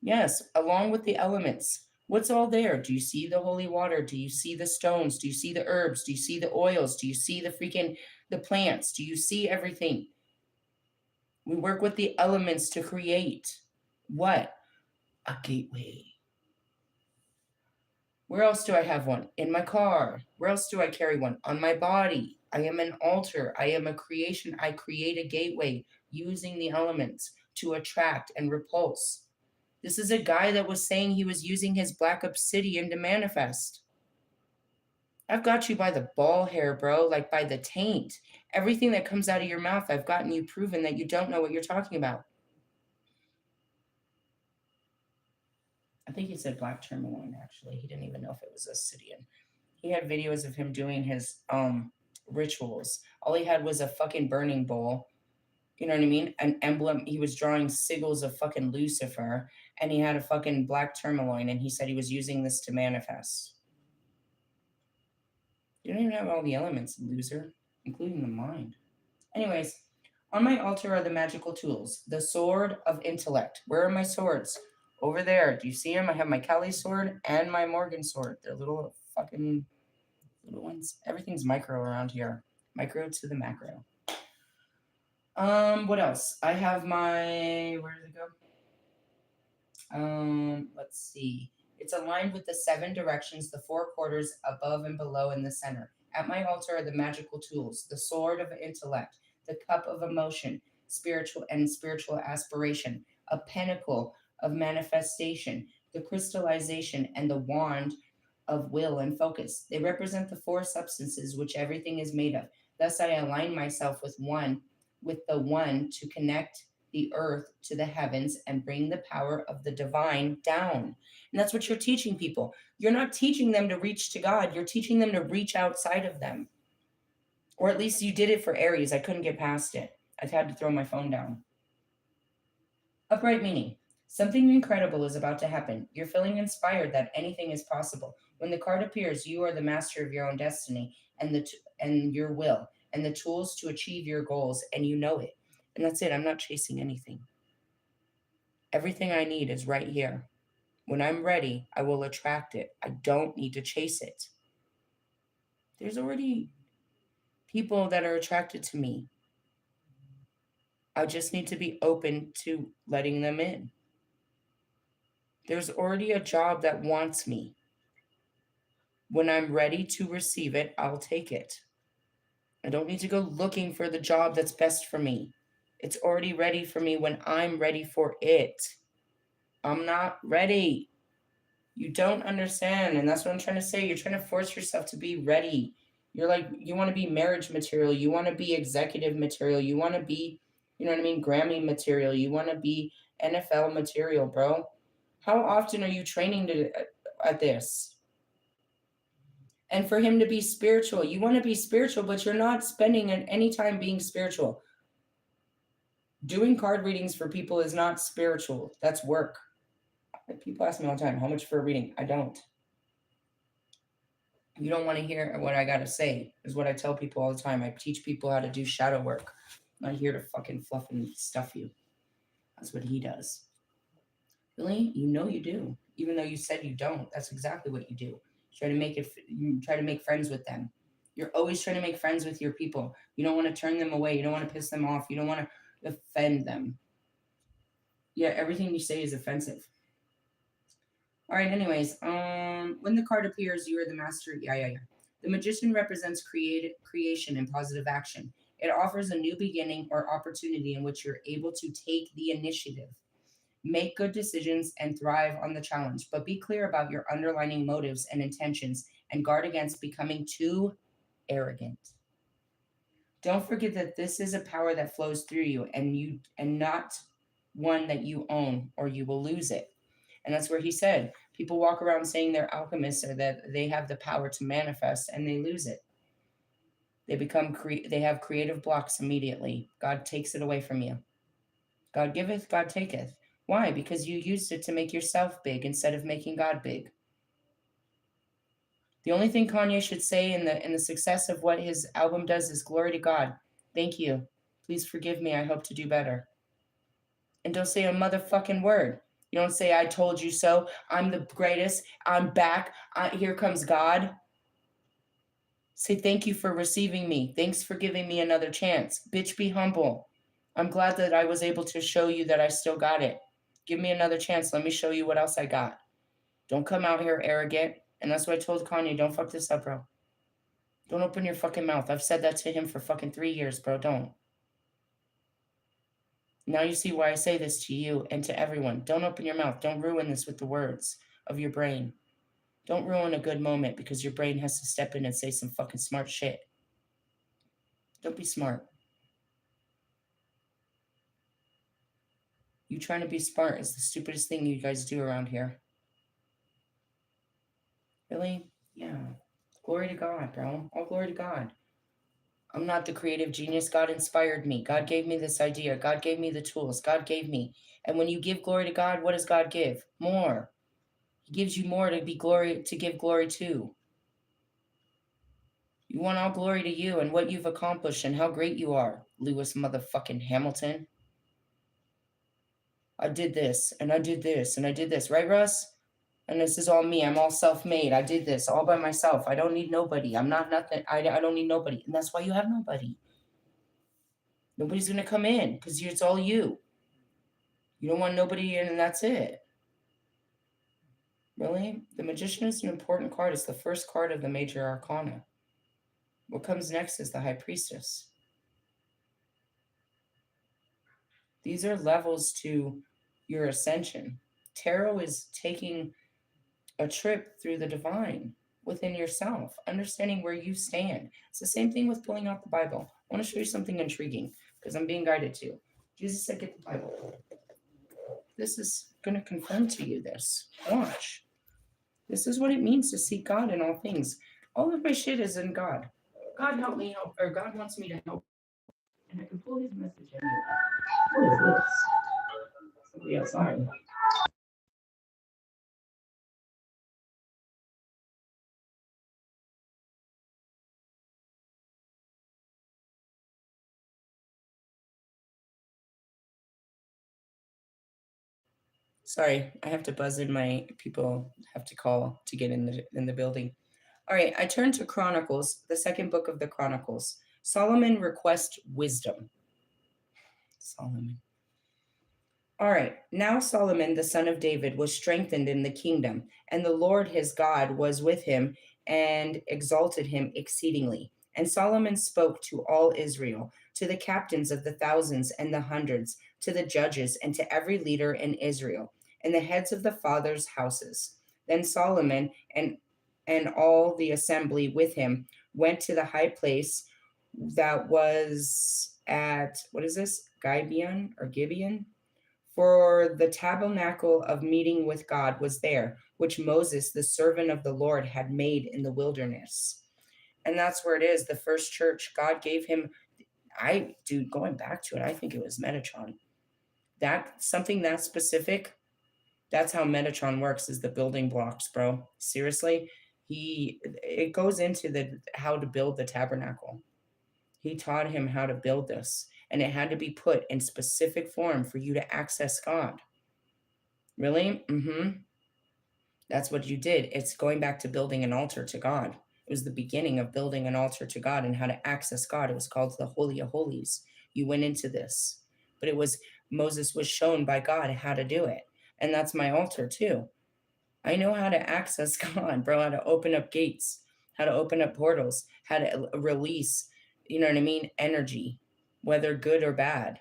Yes, along with the elements. What's all there? Do you see the holy water? Do you see the stones? Do you see the herbs? Do you see the oils? Do you see the plants? Do you see everything? We work with the elements to create what? A gateway. Where else do I have one? In my car. Where else do I carry one? On my body. I am an altar. I am a creation. I create a gateway using the elements to attract and repulse. This is a guy that was saying he was using his black obsidian to manifest. I've got you by the ball hair, bro, like by the taint. Everything that comes out of your mouth, I've gotten you proven that you don't know what you're talking about. I think he said black tourmaline, actually. He didn't even know if it was obsidian. He had videos of him doing his rituals. All he had was a fucking burning bowl. You know what I mean? An emblem. He was drawing sigils of fucking Lucifer, and he had a fucking black tourmaline, and he said he was using this to manifest. You don't even have all the elements, loser, including the mind. Anyways, on my altar are the magical tools. The sword of intellect. Where are my swords? Over there. Do you see them? I have my Kelly sword and my Morgan sword. They're little fucking little ones. Everything's micro around here. Micro to the macro. What else? I have my, where did it go? Let's see. It's aligned with the seven directions, the four quarters above and below in the center. At my altar are the magical tools, the sword of intellect, the cup of emotion, spiritual aspiration, a pinnacle of manifestation, the crystallization, and the wand of will and focus. They represent the four substances which everything is made of. Thus I align myself with the one to connect the earth to the heavens and bring the power of the divine down. And that's what you're teaching people. You're not teaching them to reach to God, you're teaching them to reach outside of them. Or at least you did it for Aries. I couldn't get past it. I've had to throw my phone down. Upright meaning. Something incredible is about to happen. You're feeling inspired that anything is possible. When the card appears, you are the master of your own destiny and your will and the tools to achieve your goals, and you know it. And that's it. I'm not chasing anything. Everything I need is right here. When I'm ready, I will attract it. I don't need to chase it. There's already people that are attracted to me. I just need to be open to letting them in. There's already a job that wants me. When I'm ready to receive it, I'll take it. I don't need to go looking for the job that's best for me. It's already ready for me when I'm ready for it. I'm not ready. You don't understand. And that's what I'm trying to say. You're trying to force yourself to be ready. You're like, you want to be marriage material. You want to be executive material. You want to be, you know what I mean, Grammy material. You want to be NFL material, bro. How often are you training at this? And for him to be spiritual, you want to be spiritual, but you're not spending any time being spiritual. Doing card readings for people is not spiritual. That's work. People ask me all the time, how much for a reading? I don't. You don't want to hear what I got to say, is what I tell people all the time. I teach people how to do shadow work. I'm not here to fucking fluff and stuff you. That's what he does. Really? You know you do. Even though you said you don't, that's exactly what you do. You try to make friends with them. You're always trying to make friends with your people. You don't want to turn them away. You don't want to piss them off. You don't want to offend them. Yeah, everything you say is offensive. All right, anyways, when the card appears, you are the master. Yeah. The magician represents creation and positive action. It offers a new beginning or opportunity in which you're able to take the initiative, make good decisions, and thrive on the challenge. But be clear about your underlying motives and intentions and guard against becoming too arrogant. Don't forget that this is a power that flows through you and not one that you own, or you will lose it. And that's where he said people walk around saying they're alchemists or that they have the power to manifest, and they lose it. They have creative blocks immediately. God takes it away from you. God giveth, God taketh. Why? Because you used it to make yourself big instead of making God big. The only thing Kanye should say in the success of what his album does is glory to God. Thank you. Please forgive me. I hope to do better. And don't say a motherfucking word. You don't say, I told you so. I'm the greatest. I'm back. Here comes God. Say, thank you for receiving me. Thanks for giving me another chance. Bitch, be humble. I'm glad that I was able to show you that I still got it. Give me another chance. Let me show you what else I got. Don't come out here arrogant. And that's what I told Kanye. Don't fuck this up, bro. Don't open your fucking mouth. I've said that to him for fucking 3 years, bro. Don't. Now you see why I say this to you and to everyone. Don't open your mouth. Don't ruin this with the words of your brain. Don't ruin a good moment because your brain has to step in and say some fucking smart shit. Don't be smart. You trying to be smart is the stupidest thing you guys do around here. Really? Yeah. Glory to God, bro. All glory to God. I'm not the creative genius. God inspired me. God gave me this idea. God gave me the tools. God gave me. And when you give glory to God, what does God give? More. He gives you more to give glory to. You want all glory to you and what you've accomplished and how great you are, Lewis motherfucking Hamilton. I did this and I did this and I did this, right, Russ? And this is all me. I'm all self-made. I did this all by myself. I don't need nobody. I'm not nothing. I don't need nobody. And that's why you have nobody. Nobody's going to come in because it's all you. You don't want nobody in, and that's it. Really? The Magician is an important card. It's the first card of the major arcana. What comes next is the High Priestess. These are levels to your ascension. Tarot is taking a trip through the divine within yourself, understanding where you stand. It's the same thing with pulling out the Bible. I want to show you something intriguing because I'm being guided to. Jesus said, get the Bible. This is going to confirm to you this. Watch. This is what it means to seek God in all things. All of my shit is in God. God help me help, or God wants me to help. And I can pull his message anywhere. What is this? Somebody outside. Sorry, I have to buzz in. My people have to call to get in the building. All right, I turn to Chronicles, the second book of the Chronicles. Solomon requests wisdom. Solomon. All right, now Solomon, the son of David, was strengthened in the kingdom, and the Lord his God was with him and exalted him exceedingly. And Solomon spoke to all Israel, to the captains of the thousands and the hundreds, to the judges, and to every leader in Israel, and the heads of the fathers' houses. Then Solomon and all the assembly with him went to the high place that was at, what is this, Gibeon or Gibeon? For the tabernacle of meeting with God was there, which Moses, the servant of the Lord, had made in the wilderness. And that's where it is. The first church, God gave him, going back to it, I think it was Metatron. That something that specific, that's how Metatron works, is the building blocks, bro. Seriously. It goes into the how to build the tabernacle. He taught him how to build this, and it had to be put in specific form for you to access God. Really? Mm-hmm. That's what you did. It's going back to building an altar to God. It was the beginning of building an altar to God and how to access God. It was called the Holy of Holies. You went into this, but it was Moses was shown by God how to do it. And that's my altar too. I know how to access God, bro, how to open up gates, how to open up portals, how to release, you know what I mean, energy, whether good or bad.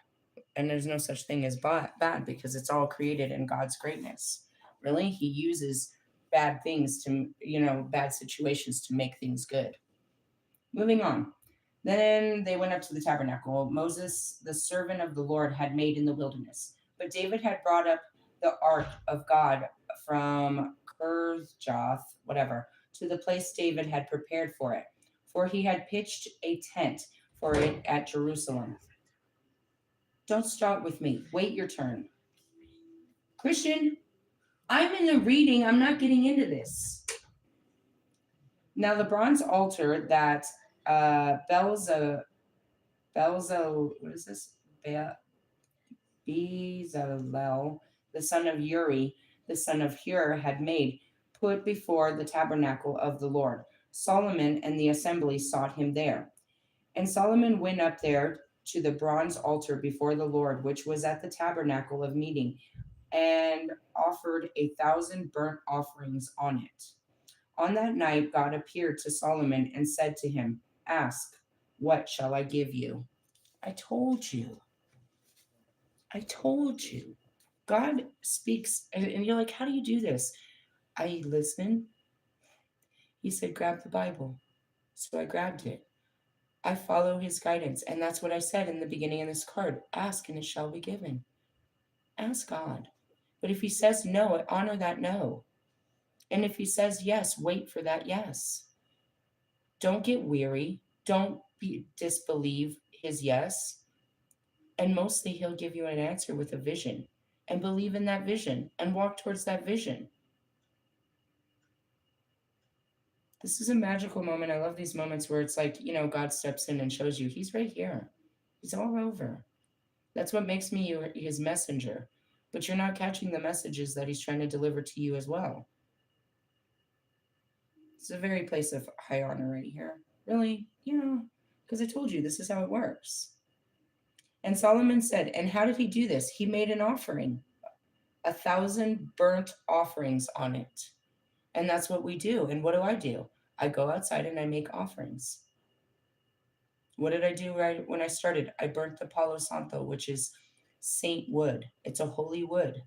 And there's no such thing as bad because it's all created in God's greatness. Really, he uses bad things to, bad situations to make things good. Moving on. Then they went up to the tabernacle Moses, the servant of the Lord, had made in the wilderness. But David had brought up the ark of God from Kirjath, whatever, to the place David had prepared for it, for he had pitched a tent for it at Jerusalem. Don't start with me. Wait your turn. Christian, I'm in the reading. I'm not getting into this. Now, the bronze altar that what is this? Bezalel, the son of Uri, the son of Hur, had made, put before the tabernacle of the Lord. Solomon and the assembly sought him there. And Solomon went up there to the bronze altar before the Lord, which was at the tabernacle of meeting, and offered 1,000 burnt offerings on it. On that night, God appeared to Solomon and said to him, Ask, what shall I give you? I told you. I told you. God speaks, and you're like, how do you do this? I listen. He said, grab the Bible. So I grabbed it. I follow his guidance. And that's what I said in the beginning of this card. Ask and it shall be given. Ask God. But if he says no, honor that no. And if he says yes, wait for that yes. Don't get weary. Don't disbelieve his yes. And mostly he'll give you an answer with a vision. And believe in that vision and walk towards that vision. This is a magical moment. I love these moments where it's like, God steps in and shows you he's right here. He's all over. That's what makes me his messenger. But you're not catching the messages that he's trying to deliver to you as well. It's a very place of high honor right here. Really, because I told you this is how it works. And Solomon said, and how did he do this? He made an offering, 1,000 burnt offerings on it. And that's what we do. And what do? I go outside and I make offerings. What did I do right when I started? I burnt the Palo Santo, which is saint wood. It's a holy wood.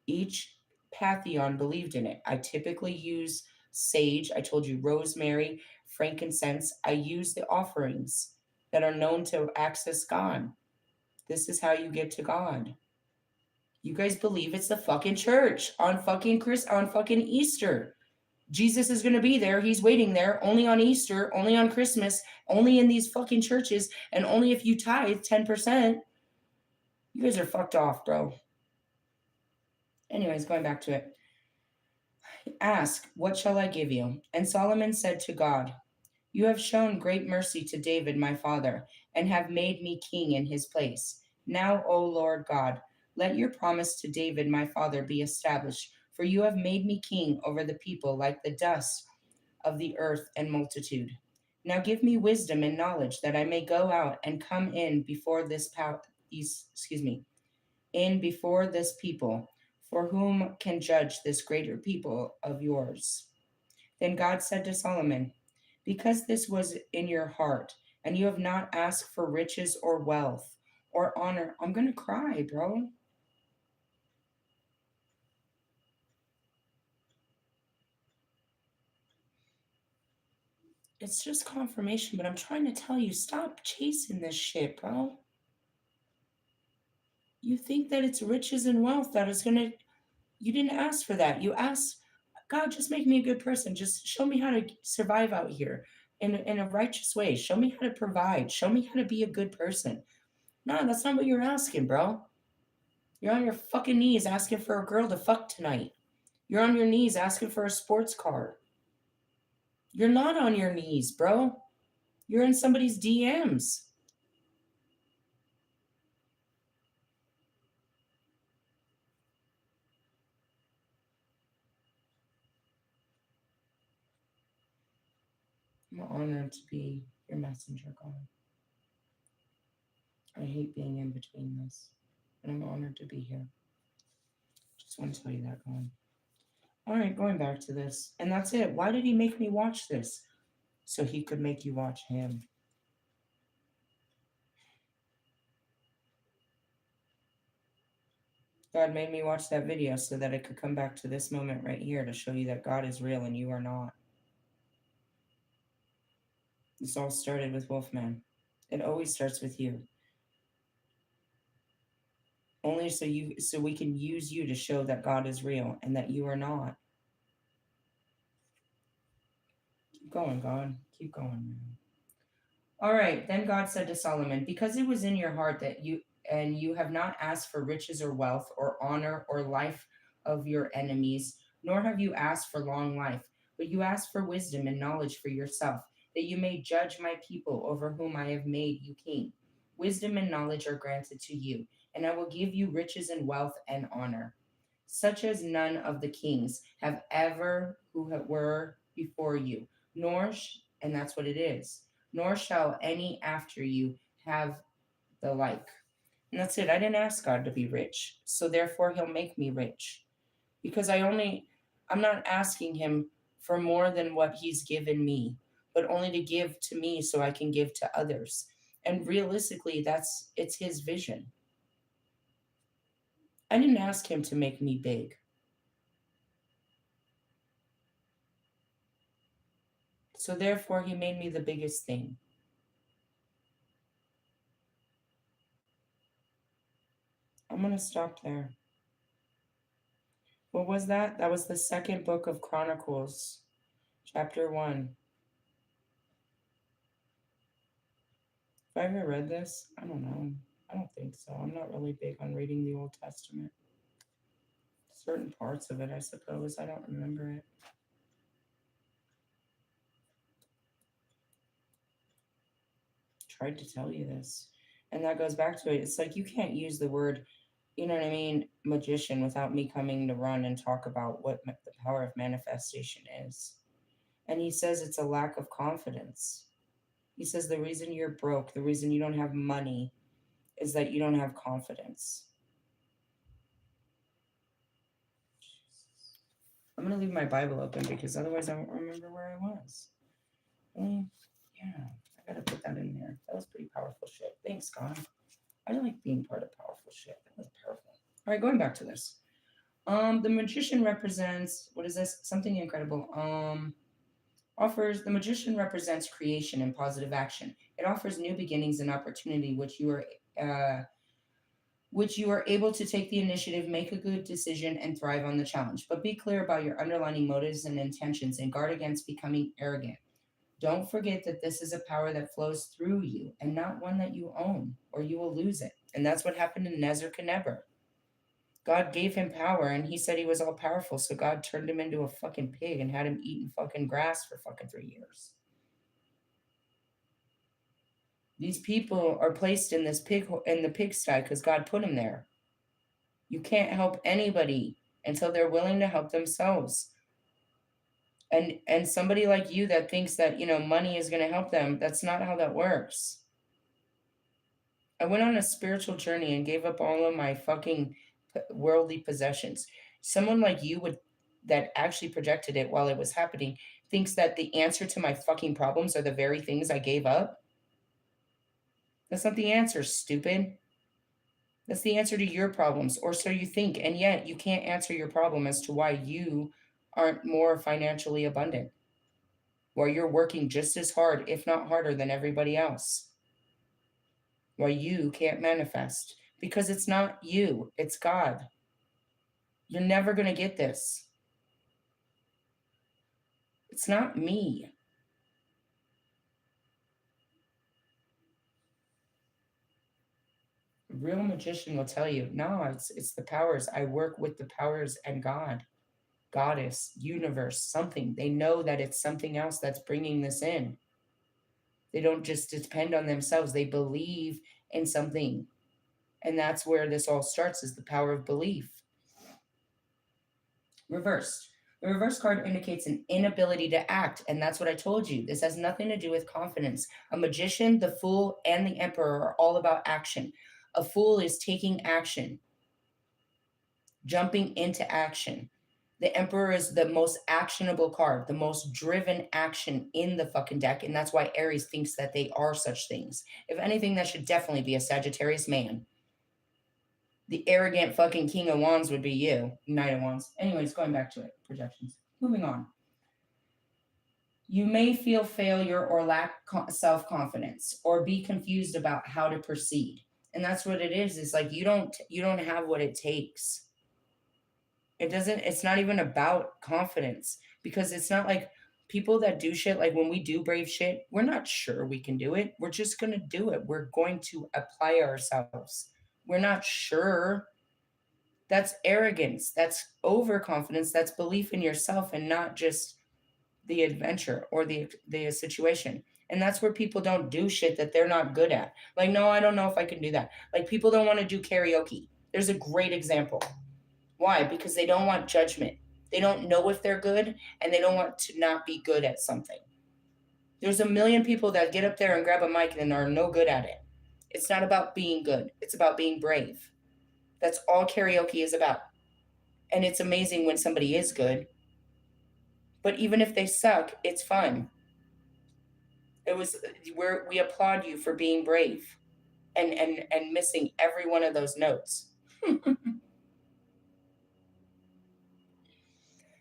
Each pantheon believed in it. I typically use sage. I told you rosemary, frankincense. I use the offerings that are known to access God. This is how you get to God. You guys believe it's the fucking church on fucking Easter. Jesus is going to be there. He's waiting there only on Easter, only on Christmas, only in these fucking churches, and only if you tithe 10%. You guys are fucked off, bro. Anyways, going back to it. Ask, what shall I give you? And Solomon said to God, you have shown great mercy to David my father, and have made me king in his place. Now, O Lord God, let your promise to David my father be established, for you have made me king over the people like the dust of the earth and multitude. Now give me wisdom and knowledge that I may go out and come in before in before this people, for whom can judge this greater people of yours. Then God said to Solomon, because this was in your heart, and you have not asked for riches or wealth or honor. I'm going to cry, bro. It's just confirmation, but I'm trying to tell you, stop chasing this shit, bro. You think that it's riches and wealth that is going to, you didn't ask for that. You asked, God, just make me a good person. Just show me how to survive out here in a righteous way. Show me how to provide. Show me how to be a good person. No, that's not what you're asking, bro. You're on your fucking knees asking for a girl to fuck tonight. You're on your knees asking for a sports car. You're not on your knees, bro. You're in somebody's DMs. I'm honored to be your messenger, God. I hate being in between this, and I'm honored to be here. Just want to tell you that, God. All right, going back to this. And that's it. Why did he make me watch this? So he could make you watch him. God made me watch that video so that I could come back to this moment right here to show you that God is real and you are not. This all started with Wolfman. It always starts with you. Only so we can use you to show that God is real and that you are not. Keep going, God. Keep going, man. All right. Then God said to Solomon, because it was in your heart that you have not asked for riches or wealth or honor or life of your enemies, nor have you asked for long life, but you asked for wisdom and knowledge for yourself, that you may judge my people over whom I have made you king. Wisdom and knowledge are granted to you, and I will give you riches and wealth and honor, such as none of the kings have ever were before you, and that's what it is, nor shall any after you have the like. And that's it. I didn't ask God to be rich. So therefore he'll make me rich. Because I'm not asking him for more than what he's given me, but only to give to me so I can give to others. And realistically, it's his vision. I didn't ask him to make me big. So therefore he made me the biggest thing. I'm going to stop there. What was that? That was the second book of Chronicles, chapter 1. Have I ever read this? I don't know. I don't think so. I'm not really big on reading the Old Testament. Certain parts of it, I suppose. I don't remember it. Tried to tell you this. And that goes back to it. It's like you can't use the word, you know what I mean, magician without me coming to run and talk about what the power of manifestation is. And he says it's a lack of confidence. He says the reason you're broke, the reason you don't have money, is that you don't have confidence. I'm going to leave my Bible open because otherwise I won't remember where I was. Yeah, I got to put that in there. That was pretty powerful shit. Thanks, God. I like being part of powerful shit. That was powerful. All right, going back to this. The magician represents, what is this? Something incredible. Offers the magician represents creation and positive action. It offers new beginnings and opportunity, which you are able to take the initiative, make a good decision, and thrive on the challenge. But be clear about your underlying motives and intentions, and guard against becoming arrogant. Don't forget that this is a power that flows through you and not one that you own, or you will lose it. And that's what happened to Nebuchadnezzar. God gave him power and he said he was all powerful. So God turned him into a fucking pig and had him eating fucking grass for fucking 3 years. These people are placed in this in the pigsty because God put them there. You can't help anybody until they're willing to help themselves. And somebody like you that thinks that, money is going to help them, that's not how that works. I went on a spiritual journey and gave up all of my fucking worldly possessions. Someone like you that actually projected it while it was happening thinks that the answer to my fucking problems are the very things I gave up. That's not the answer, stupid. That's the answer to your problems, or so you think, and yet you can't answer your problem as to why you aren't more financially abundant, why you're working just as hard, if not harder, than everybody else, why you can't manifest. Because it's not you, it's God. You're never going to get this. It's not me. A real magician will tell you, no, it's the powers. I work with the powers and God, goddess, universe, something. They know that it's something else that's bringing this in. They don't just depend on themselves. They believe in something. And that's where this all starts, is the power of belief. Reversed. The reverse card indicates an inability to act, and that's what I told you. This has nothing to do with confidence. A magician, the fool, and the emperor are all about action. A fool is taking action, jumping into action. The emperor is the most actionable card, the most driven action in the fucking deck, and that's why Aries thinks that they are such things. If anything, that should definitely be a Sagittarius man. The arrogant fucking King of Wands would be you, Knight of Wands. Anyways, going back to it, projections. Moving on. You may feel failure or lack self-confidence, or be confused about how to proceed. And that's what it is. It's like you don't have what it takes. It's not even about confidence, because it's not like people that do shit, like when we do brave shit, we're not sure we can do it. We're just going to do it. We're going to apply ourselves. We're not sure. That's arrogance. That's overconfidence. That's belief in yourself and not just the adventure or the situation. And that's where people don't do shit that they're not good at. Like, no, I don't know if I can do that. Like, people don't want to do karaoke. There's a great example. Why? Because they don't want judgment. They don't know if they're good, and they don't want to not be good at something. There's a million people that get up there and grab a mic and are no good at it. It's not about being good. It's about being brave. That's all karaoke is about. And it's amazing when somebody is good. But even if they suck, it's fun. We applaud you for being brave and missing every one of those notes.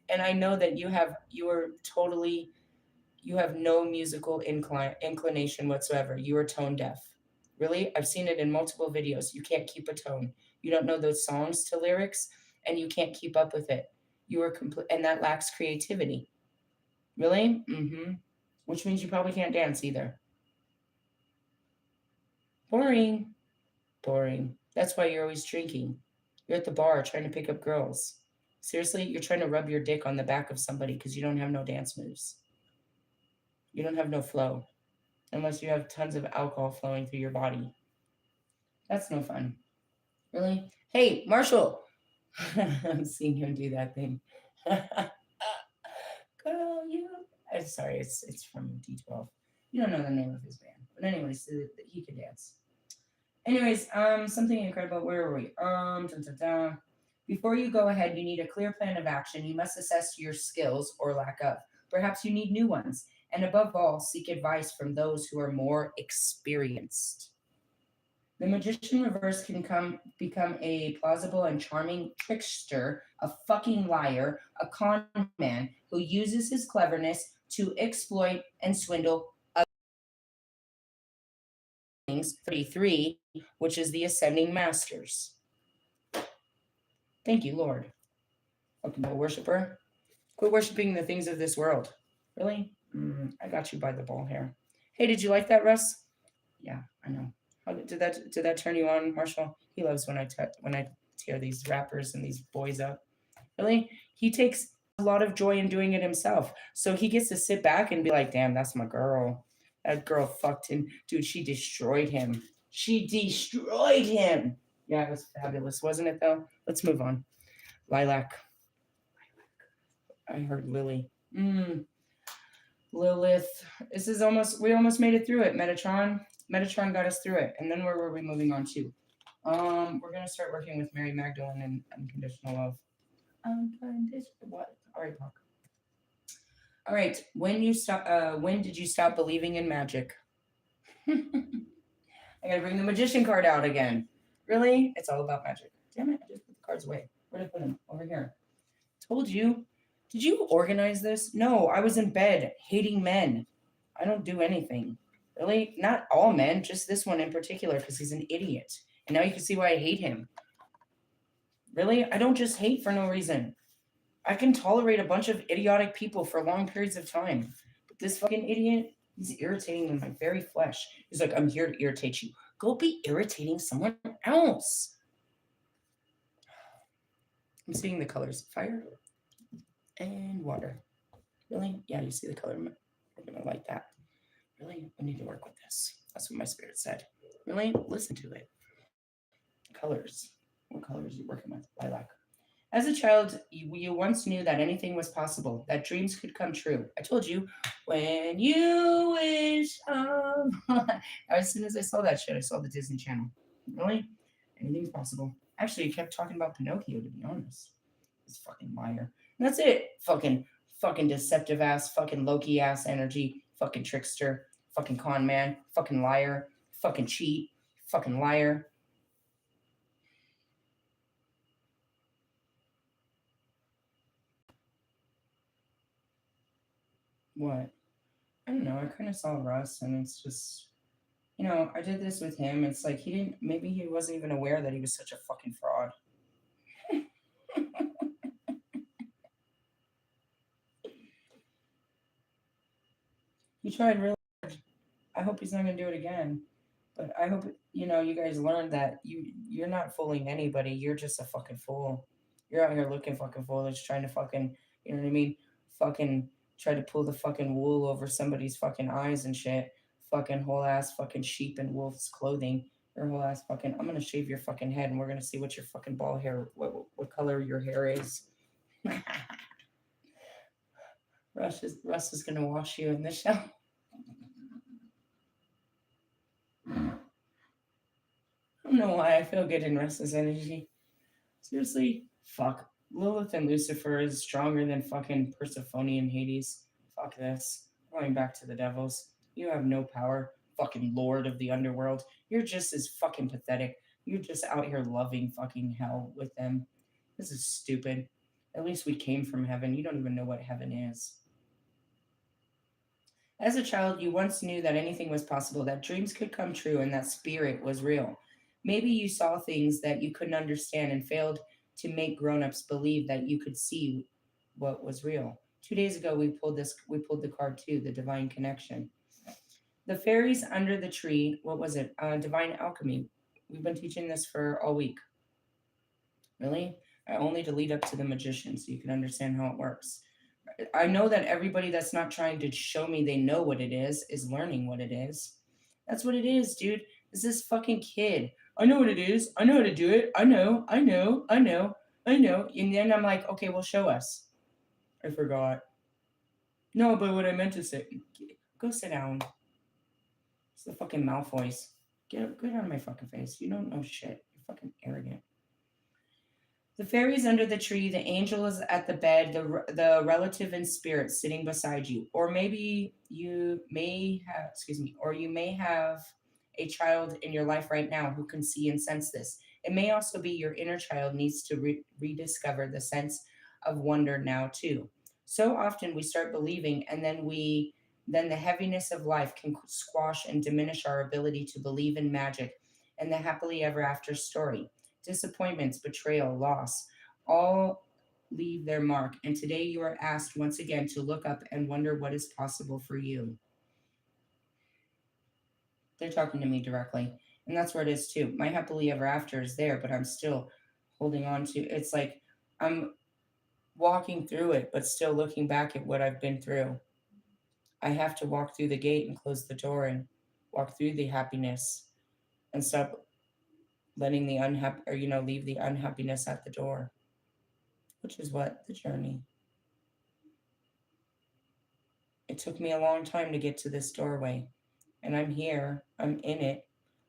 And I know that you have no musical inclination whatsoever. You are tone deaf. Really? I've seen it in multiple videos. You can't keep a tone. You don't know those songs to lyrics, and you can't keep up with it. You are complete, and that lacks creativity. Really? Mm-hmm. Which means you probably can't dance either. Boring. Boring. That's why you're always drinking. You're at the bar trying to pick up girls. Seriously, you're trying to rub your dick on the back of somebody because you don't have no dance moves. You don't have no flow. Unless you have tons of alcohol flowing through your body. That's no fun. Really? Hey, Marshall! I'm seeing him do that thing. Girl, you. I'm sorry, it's from D12. You don't know the name of his band. But anyways, he can dance. Anyways, something incredible. Where were we? Before you go ahead, you need a clear plan of action. You must assess your skills or lack of. Perhaps you need new ones. And above all, seek advice from those who are more experienced. The magician reverse can become a plausible and charming trickster, a fucking liar, a con man who uses his cleverness to exploit and swindle things. 33, which is the ascending masters. Thank you, Lord. Fucking worshiper. Quit worshiping the things of this world. Really? I got you by the ball here. Hey, did you like that, Russ? Yeah, I know. Did that turn you on, Marshall? He loves when I tear these rappers and these boys up. Really? He takes a lot of joy in doing it himself. So he gets to sit back and be like, damn, that's my girl. That girl fucked him. Dude, she destroyed him. She destroyed him. Yeah, it was fabulous, wasn't it, though? Let's move on. Lilac. I heard Lily. Lilith. We almost made it through it, Metatron. Metatron got us through it. And then where were we moving on to? We're going to start working with Mary Magdalene and unconditional love. What? All right, Mark. All right. When did you stop believing in magic? I gotta bring the magician card out again. Really? It's all about magic. Damn it! I just put the cards away. Where did I put them? Over here. Told you. Did you organize this? No, I was in bed hating men. I don't do anything. Really? Not all men, just this one in particular, because he's an idiot. And now you can see why I hate him. Really? I don't just hate for no reason. I can tolerate a bunch of idiotic people for long periods of time. But this fucking idiot, he's irritating in my very flesh. He's like, I'm here to irritate you. Go be irritating someone else. I'm seeing the colors. Fire and water. Really? Yeah, you see the color. We're going to like that. Really? We need to work with this. That's what my spirit said. Really? Listen to it. Colors. What colors are you working with? Lilac. As a child, you once knew that anything was possible, that dreams could come true. I told you, when you wish. As soon as I saw that shit, I saw the Disney Channel. Really? Anything's possible. Actually, he kept talking about Pinocchio, to be honest. This fucking liar. And that's it. Fucking deceptive ass, fucking Loki ass energy, fucking trickster, fucking con man, fucking liar, fucking cheat, fucking liar. What? I don't know. I kind of saw Russ, and it's just, I did this with him. It's like maybe he wasn't even aware that he was such a fucking fraud. He tried really hard. I hope he's not going to do it again. But I hope, you guys learned that you're not fooling anybody. You're just a fucking fool. You're out here looking fucking foolish, trying to fucking, you know what I mean? Fucking try to pull the fucking wool over somebody's fucking eyes and shit. Fucking whole ass fucking sheep and wolf's clothing. Your whole ass fucking, I'm gonna shave your fucking head and we're gonna see what your fucking ball hair, what color your hair is. Russ is gonna wash you in the shower. I don't know why I feel good in Russ's energy. Seriously, fuck. Lilith and Lucifer is stronger than fucking Persephone and Hades. Fuck this. Going back to the devils. You have no power. Fucking lord of the underworld. You're just as fucking pathetic. You're just out here loving fucking hell with them. This is stupid. At least we came from heaven. You don't even know what heaven is. As a child, you once knew that anything was possible, that dreams could come true, and that spirit was real. Maybe you saw things that you couldn't understand and failed to make grown-ups believe that you could see what was real. 2 days ago, we pulled the card too, the divine connection. The fairies under the tree, what was it? Divine alchemy. We've been teaching this for all week. Really? Only to lead up to the magician so you can understand how it works. I know that everybody that's not trying to show me they know what it is learning what it is. That's what it is, dude. It's this fucking kid. I know what it is. I know how to do it. I know. And then I'm like, okay, well, show us. I forgot. No, but what I meant to say. Go sit down. It's the fucking Malfoys. Get out of my fucking face. You don't know shit. You're fucking arrogant. The fairies under the tree, the angel is at the bed, the relative in spirit sitting beside you. Or maybe you may have, excuse me, or you may have a child in your life right now who can see and sense this. It may also be your inner child needs to rediscover the sense of wonder now too. So often we start believing and then the heaviness of life can squash and diminish our ability to believe in magic and the happily ever after story. Disappointments, betrayal, loss, all leave their mark. And today you are asked once again to look up and wonder what is possible for you. They're talking to me directly. And that's where it is too. My happily ever after is there, but I'm still holding on to it's like I'm walking through it, but still looking back at what I've been through. I have to walk through the gate and close the door and walk through the happiness and stop letting the unhappy or leave the unhappiness at the door, which is what the journey. It took me a long time to get to this doorway, and I'm here, I'm in it.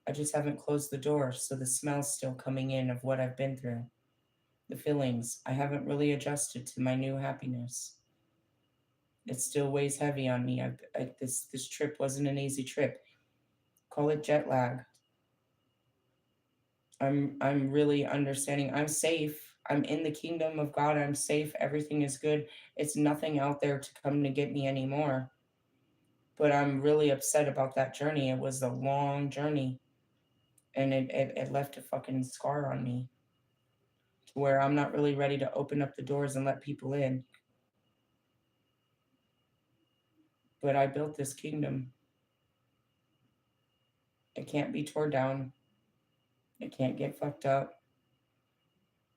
I just haven't closed the door, so the smell's still coming in of what I've been through. The feelings, I haven't really adjusted to my new happiness. It still weighs heavy on me. This trip wasn't an easy trip. Call it jet lag. I'm really understanding. I'm safe. I'm in the kingdom of God. I'm safe. Everything is good. It's nothing out there to come to get me anymore. But I'm really upset about that journey. It was a long journey, and it left a fucking scar on me to where I'm not really ready to open up the doors and let people in. But I built this kingdom. It can't be torn down. It can't get fucked up.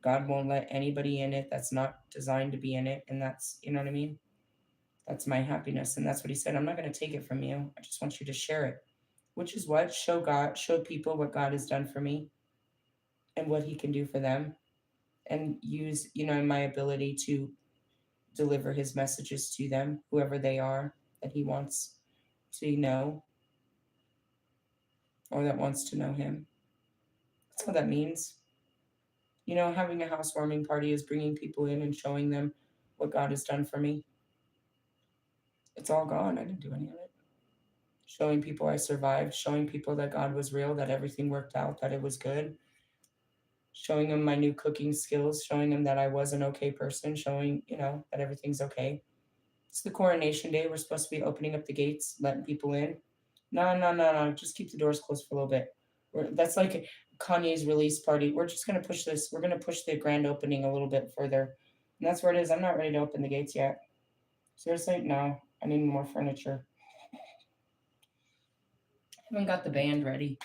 God won't let anybody in it that's not designed to be in it. And that's, you know what I mean? That's my happiness. And that's what he said. I'm not going to take it from you. I just want you to share it, which is what? Show people what God has done for me and what he can do for them, and use, my ability to deliver his messages to them, whoever they are that he wants to know or that wants to know him. That's what that means. Having a housewarming party is bringing people in and showing them what God has done for me. It's all gone. I didn't do any of it. Showing people I survived, showing people that God was real, that everything worked out, that it was good. Showing them my new cooking skills, showing them that I was an okay person, showing, that everything's okay. It's the coronation day. We're supposed to be opening up the gates, letting people in. No, no, no, no. Just keep the doors closed for a little bit. That's like Kanye's release party. We're just going to push this. We're going to push the grand opening a little bit further. And that's where it is. I'm not ready to open the gates yet. Seriously? No. I need more furniture. I haven't got the band ready.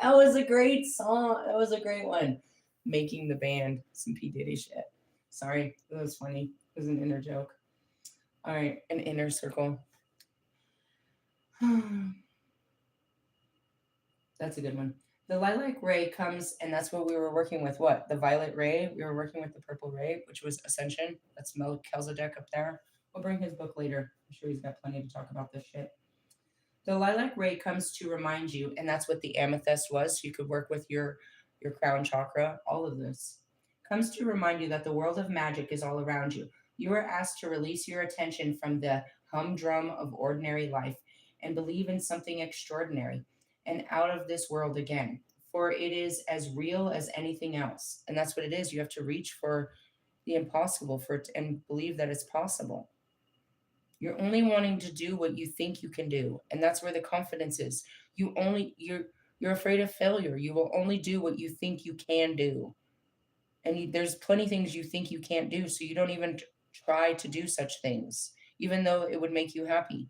That was a great song. That was a great one. Making the band. Some P. Diddy shit. Sorry. It was funny. It was an inner joke. All right. An inner circle. That's a good one. The lilac ray comes, and that's what we were working with. What? The violet ray? We were working with the purple ray, which was Ascension. That's Melchizedek up there. We'll bring his book later. I'm sure he's got plenty to talk about this shit. The lilac ray comes to remind you, and that's what the amethyst was. So you could work with your crown chakra. All of this comes to remind you that the world of magic is all around you. You are asked to release your attention from the humdrum of ordinary life and believe in something extraordinary and out of this world again. For it is as real as anything else. And that's what it is. You have to reach for the impossible and believe that it's possible. You're only wanting to do what you think you can do, and that's where the confidence is. You're afraid of failure. You will only do what you think you can do, and there's plenty of things you think you can't do, so you don't even try to do such things, even though it would make you happy.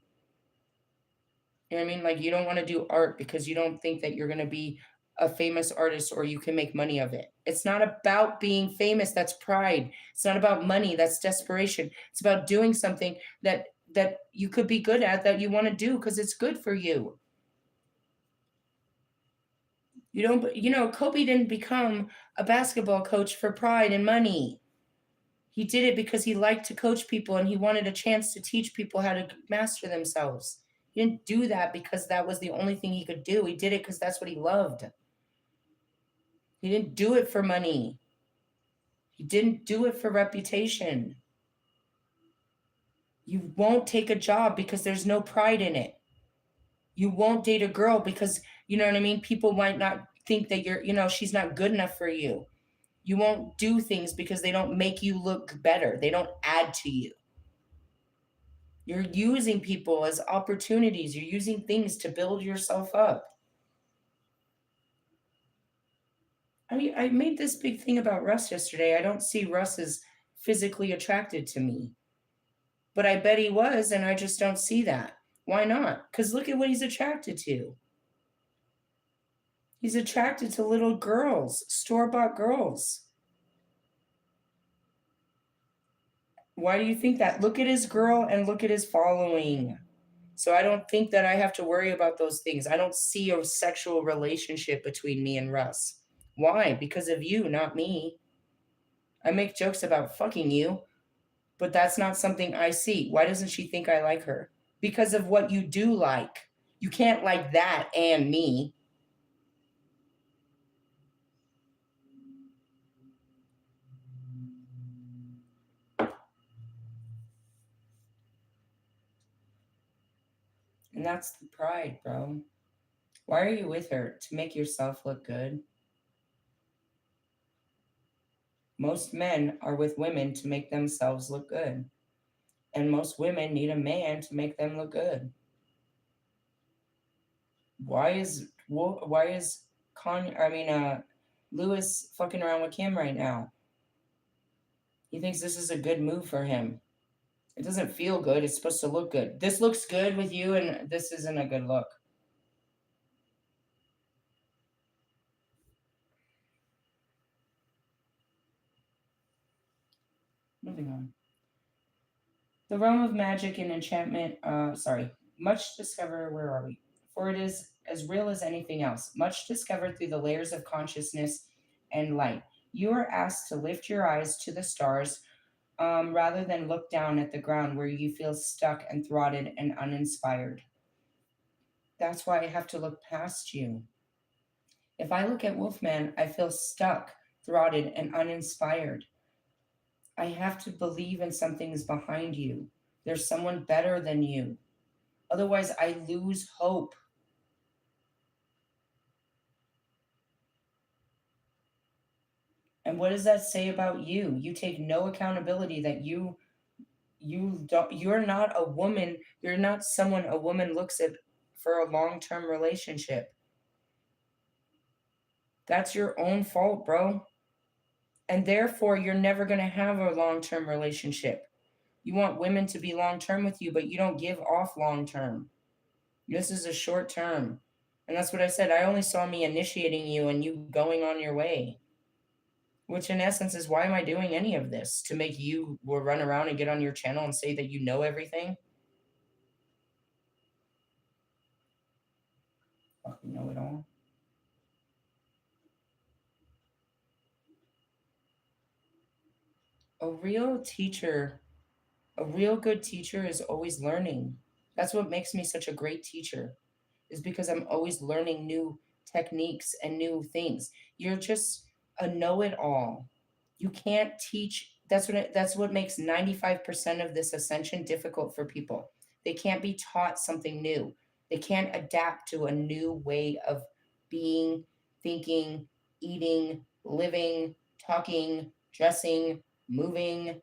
You know what I mean? Like, you don't want to do art because you don't think that you're going to be a famous artist or you can make money of it. It's not about being famous. That's pride. It's not about money. That's desperation. It's about doing something that you could be good at, that you want to do because it's good for you. Kobe didn't become a basketball coach for pride and money. He did it because he liked to coach people and he wanted a chance to teach people how to master themselves. He didn't do that because that was the only thing he could do. He did it because that's what he loved. He didn't do it for money. He didn't do it for reputation. You won't take a job because there's no pride in it. You won't date a girl because, you know what I mean? People might not think that she's not good enough for you. You won't do things because they don't make you look better, they don't add to you. You're using people as opportunities, you're using things to build yourself up. I made this big thing about Russ yesterday. I don't see Russ as physically attracted to me, but I bet he was, and I just don't see that. Why not? Because look at what he's attracted to. He's attracted to little girls, store-bought girls. Why do you think that? Look at his girl and look at his following. So I don't think that I have to worry about those things. I don't see a sexual relationship between me and Russ. Why? Because of you, not me. I make jokes about fucking you, but that's not something I see. Why doesn't she think I like her? Because of what you do like. You can't like that and me. And that's the pride, bro. Why are you with her? To make yourself look good? Most men are with women to make themselves look good. And most women need a man to make them look good. Why is Lewis fucking around with Kim right now? He thinks this is a good move for him. It doesn't feel good. It's supposed to look good. This looks good with you, and this isn't a good look. Moving on. The realm of magic and enchantment, much discover, where are we? For it is as real as anything else, much discovered through the layers of consciousness and light. You are asked to lift your eyes to the stars rather than look down at the ground where you feel stuck and throttled and uninspired. That's why I have to look past you. If I look at Wolfman, I feel stuck, throttled, and uninspired. I have to believe in something's behind you. There's someone better than you. Otherwise, I lose hope. And what does that say about you? You take no accountability that you're not a woman, you're not someone a woman looks at for a long-term relationship. That's your own fault, bro. And therefore, you're never going to have a long-term relationship. You want women to be long-term with you, but you don't give off long-term. This is a short term. And that's what I said. I only saw me initiating you and you going on your way. Which in essence is, why am I doing any of this? To make you run around and get on your channel and say that you know everything? Fucking know it all. A real teacher, a real good teacher is always learning. That's what makes me such a great teacher, is because I'm always learning new techniques and new things. You're just a know-it-all. You can't teach. That's what makes 95% of this ascension difficult for people. They can't be taught something new. They can't adapt to a new way of being, thinking, eating, living, talking, dressing, moving,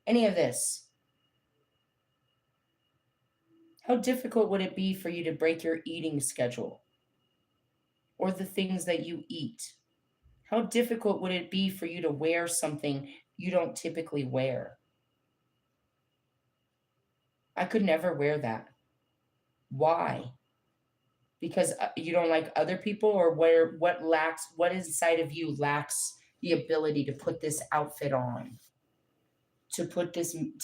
any of this. How difficult would it be for you to break your eating schedule or the things that you eat? How difficult would it be for you to wear something you don't typically wear? I could never wear that. Why? Because you don't like other people, or what inside of you lacks the ability to put this outfit on, to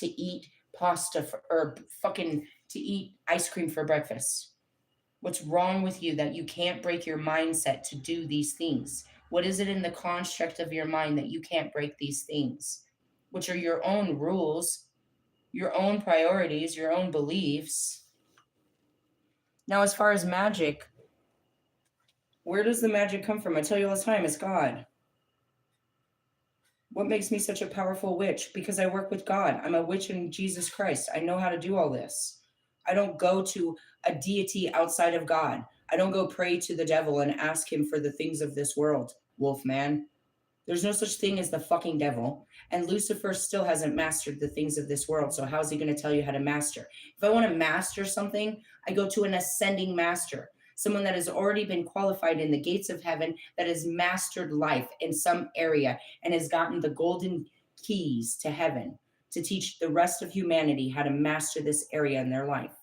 eat pasta or fucking to eat ice cream for breakfast? What's wrong with you that you can't break your mindset to do these things? What is it in the construct of your mind that you can't break these things? Which are your own rules, your own priorities, your own beliefs. Now, as far as magic, where does the magic come from? I tell you all the time, it's God. What makes me such a powerful witch? Because I work with God. I'm a witch in Jesus Christ. I know how to do all this. I don't go to a deity outside of God. I don't go pray to the devil and ask him for the things of this world, Wolfman. There's no such thing as the fucking devil. And Lucifer still hasn't mastered the things of this world. So how's he going to tell you how to master? If I want to master something, I go to an ascending master, someone that has already been qualified in the gates of heaven, that has mastered life in some area and has gotten the golden keys to heaven to teach the rest of humanity how to master this area in their life.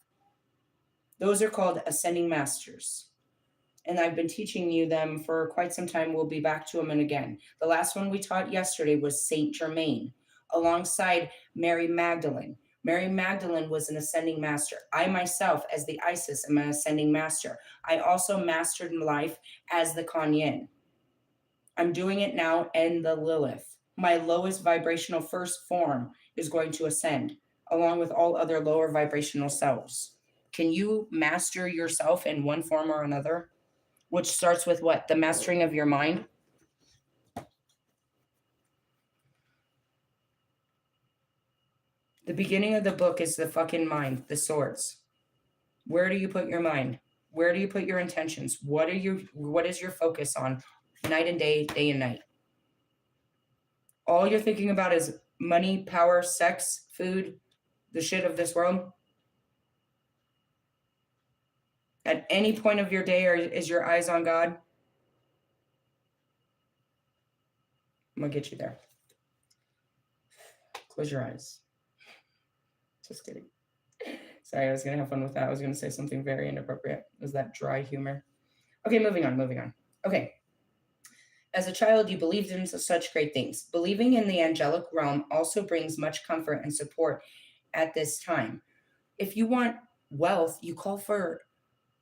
Those are called ascending masters. And I've been teaching you them for quite some time. We'll be back to them and again. The last one we taught yesterday was Saint Germain, alongside Mary Magdalene. Mary Magdalene was an ascending master. I myself, as the Isis, am an ascending master. I also mastered in life as the Kuan Yin. I'm doing it now in the Lilith. My lowest vibrational first form is going to ascend, along with all other lower vibrational selves. Can you master yourself in one form or another? Which starts with what? The mastering of your mind. The beginning of the book is the fucking mind, the swords. Where do you put your mind? Where do you put your intentions? What is your focus on night and day and night? All you're thinking about is money, power, sex, food, the shit of this world. At any point of your day, or is your eyes on God? I'm gonna get you there. Close your eyes. Just kidding. Sorry, I was gonna have fun with that. I was gonna say something very inappropriate. It was that dry humor? Okay, moving on. Okay. As a child, you believed in such great things. Believing in the angelic realm also brings much comfort and support at this time. If you want wealth, you call for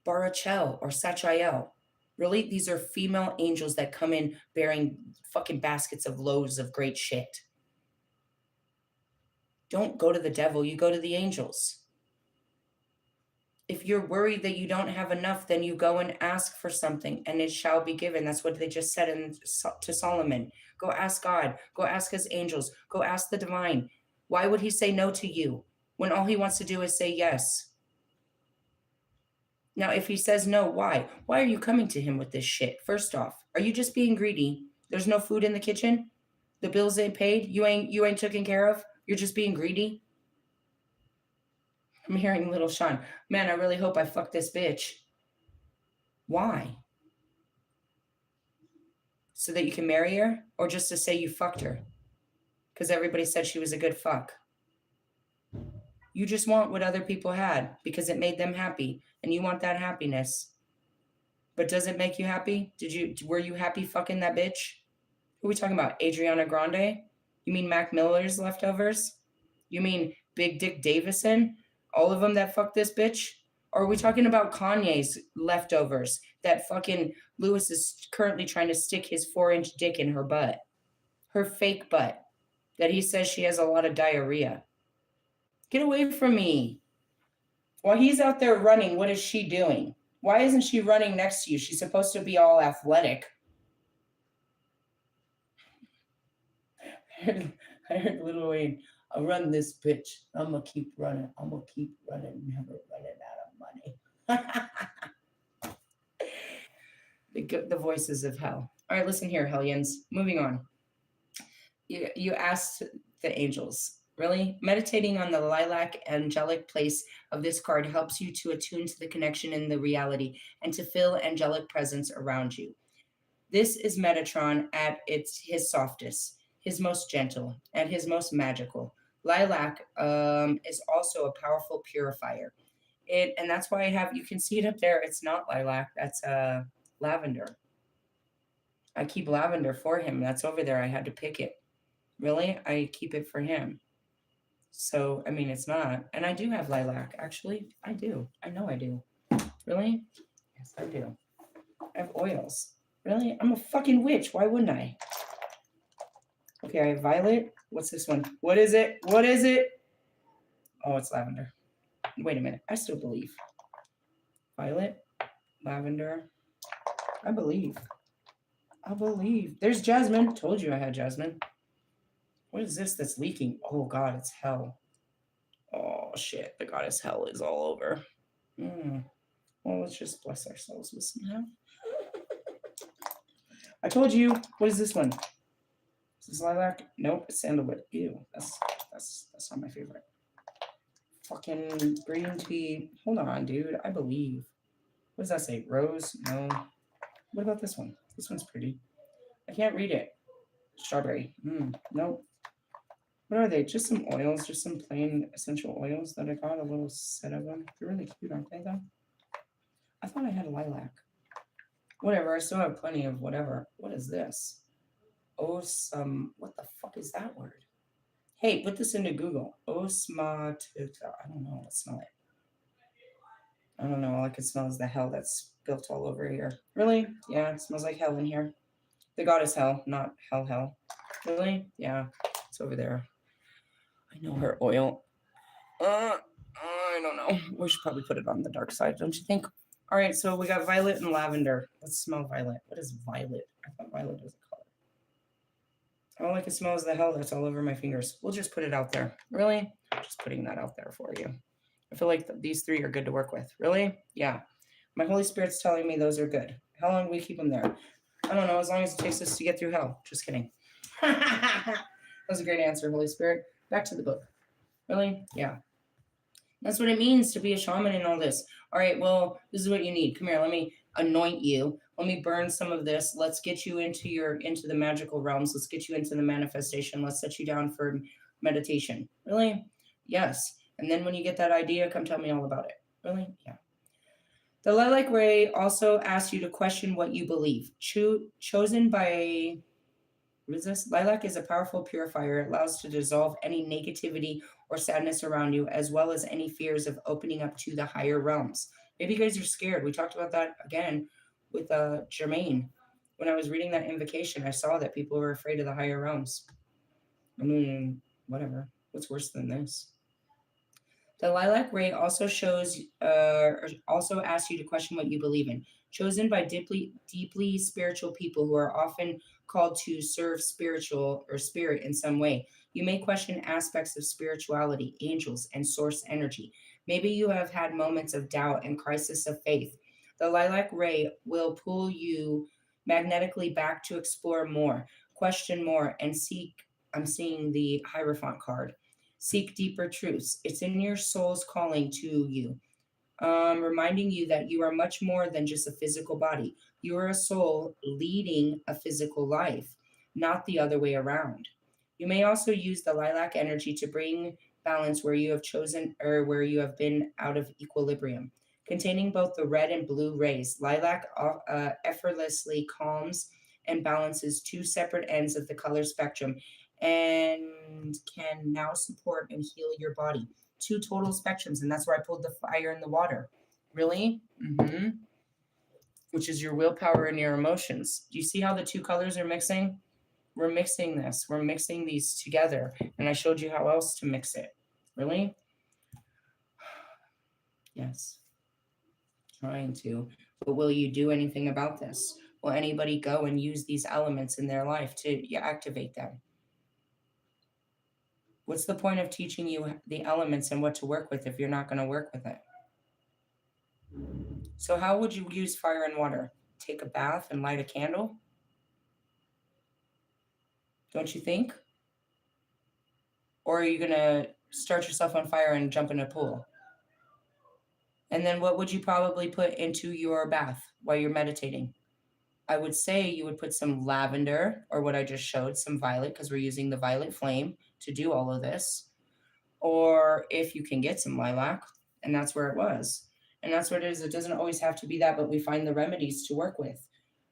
Barachel or Sachael. Really, these are female angels that come in bearing fucking baskets of loads of great shit. Don't go to the devil, you go to the angels. If you're worried that you don't have enough, then you go and ask for something and it shall be given. That's what they just said to Solomon. Go ask God, go ask his angels, go ask the divine. Why would he say no to you when all he wants to do is say yes? Now, if he says no, why? Why are you coming to him with this shit? First off, are you just being greedy? There's no food in the kitchen? The bills ain't paid? You ain't taken care of? You're just being greedy? I'm hearing little Sean. Man, I really hope I fuck this bitch. Why? So that you can marry her? Or just to say you fucked her? Because everybody said she was a good fuck. You just want what other people had because it made them happy. And you want that happiness. But does it make you happy? Were you happy fucking that bitch? Who are we talking about? Adriana Grande? You mean Mac Miller's leftovers? You mean Big Dick Davison? All of them that fucked this bitch? Or are we talking about Kanye's leftovers that fucking Lewis is currently trying to stick his 4-inch dick in her butt? Her fake butt. That he says she has a lot of diarrhea. Get away from me. While he's out there running, what is she doing? Why isn't she running next to you? She's supposed to be all athletic. I heard Lil Wayne, I'll run this bitch. I'm going to keep running. I'm going to keep running. Never running out of money. The voices of hell. All right, listen here, Hellions. Moving on. You asked the angels. Really? Meditating on the lilac angelic place of this card helps you to attune to the connection in the reality and to feel angelic presence around you. This is Metatron at his softest, his most gentle, and his most magical. Lilac is also a powerful purifier. And that's why you can see it up there. It's not lilac, that's lavender. I keep lavender for him. That's over there. I had to pick it. Really? I keep it for him. So, I mean, it's not. And I do have lilac, actually. I do. I know I do. Really? Yes, I do. I have oils. Really? I'm a fucking witch. Why wouldn't I? Okay, I have violet. What's this one? What is it? What is it? Oh, it's lavender. Wait a minute. I still believe. Violet, lavender. I believe. There's Jasmine. Told you I had Jasmine. What is this that's leaking? Oh God, it's hell. Oh shit, the goddess hell is all over. Well, let's just bless ourselves with some hell. I told you. What is this one? Is this lilac? Nope, it's sandalwood. Ew, that's not my favorite. Fucking green tea. Hold on, dude. I believe. What does that say? Rose? No. What about this one? This one's pretty. I can't read it. Strawberry. Nope. What are they? Just some oils, just some plain essential oils that I got. A little set of them. They're really cute, aren't they, though? I thought I had a lilac. Whatever. I still have plenty of whatever. What is this? Osm. What the fuck is that word? Hey, put this into Google. Osmatuta. I don't know. Let's smell it. I don't know. All I can smell is the hell that's built all over here. Really? Yeah, it smells like hell in here. The goddess hell, not hell. Really? Yeah, it's over there. I know her oil. I don't know. We should probably put it on the dark side, don't you think? All right, so we got violet and lavender. Let's smell violet. What is violet? I thought violet was a color. All I can smell is the hell that's all over my fingers. We'll just put it out there. Really? Just putting that out there for you. I feel like these three are good to work with. Really? Yeah. My Holy Spirit's telling me those are good. How long do we keep them there? I don't know, as long as it takes us to get through hell. Just kidding. That was a great answer, Holy Spirit. Back to the book. Really? Yeah. That's what it means to be a shaman and all this. All right, well, this is what you need. Come here, let me anoint you. Let me burn some of this. Let's get you into the magical realms. Let's get you into the manifestation. Let's set you down for meditation. Really? Yes. And then when you get that idea, come tell me all about it. Really? Yeah. The lilac ray also asks you to question what you believe. Chosen by, what is this? Lilac is a powerful purifier. It allows to dissolve any negativity or sadness around you, as well as any fears of opening up to the higher realms. Maybe you guys are scared. We talked about that again with Jermaine. When I was reading that invocation, I saw that people were afraid of the higher realms. I mean, whatever. What's worse than this? The lilac ray also also asks you to question what you believe in. Chosen by deeply spiritual people who are often called to serve spiritual or spirit in some way. You may question aspects of spirituality, angels, and source energy. Maybe you have had moments of doubt and crisis of faith. The lilac ray will pull you magnetically back to explore more, question more, and seek. I'm seeing the Hierophant card. Seek deeper truths. It's in your soul's calling to you, reminding you that you are much more than just a physical body. You are a soul leading a physical life, not the other way around. You may also use the lilac energy to bring balance where you have chosen or where you have been out of equilibrium. Containing both the red and blue rays, lilac effortlessly calms and balances two separate ends of the color spectrum and can now support and heal your body. Two total spectrums, and that's where I pulled the fire and the water. Really? Which is your willpower and your emotions. Do you see how the two colors are mixing? We're mixing this. We're mixing these together, and I showed you how else to mix it. Really? Yes. Trying to. But will you do anything about this? Will anybody go and use these elements in their life to activate them? What's the point of teaching you the elements and what to work with if you're not going to work with it? So how would you use fire and water? Take a bath and light a candle? Don't you think? Or are you going to start yourself on fire and jump in a pool? And then what would you probably put into your bath while you're meditating? I would say you would put some lavender, or what I just showed, some violet, because we're using the violet flame to do all of this. Or if you can get some lilac, and that's where it was. And that's what it is. It doesn't always have to be that, but we find the remedies to work with.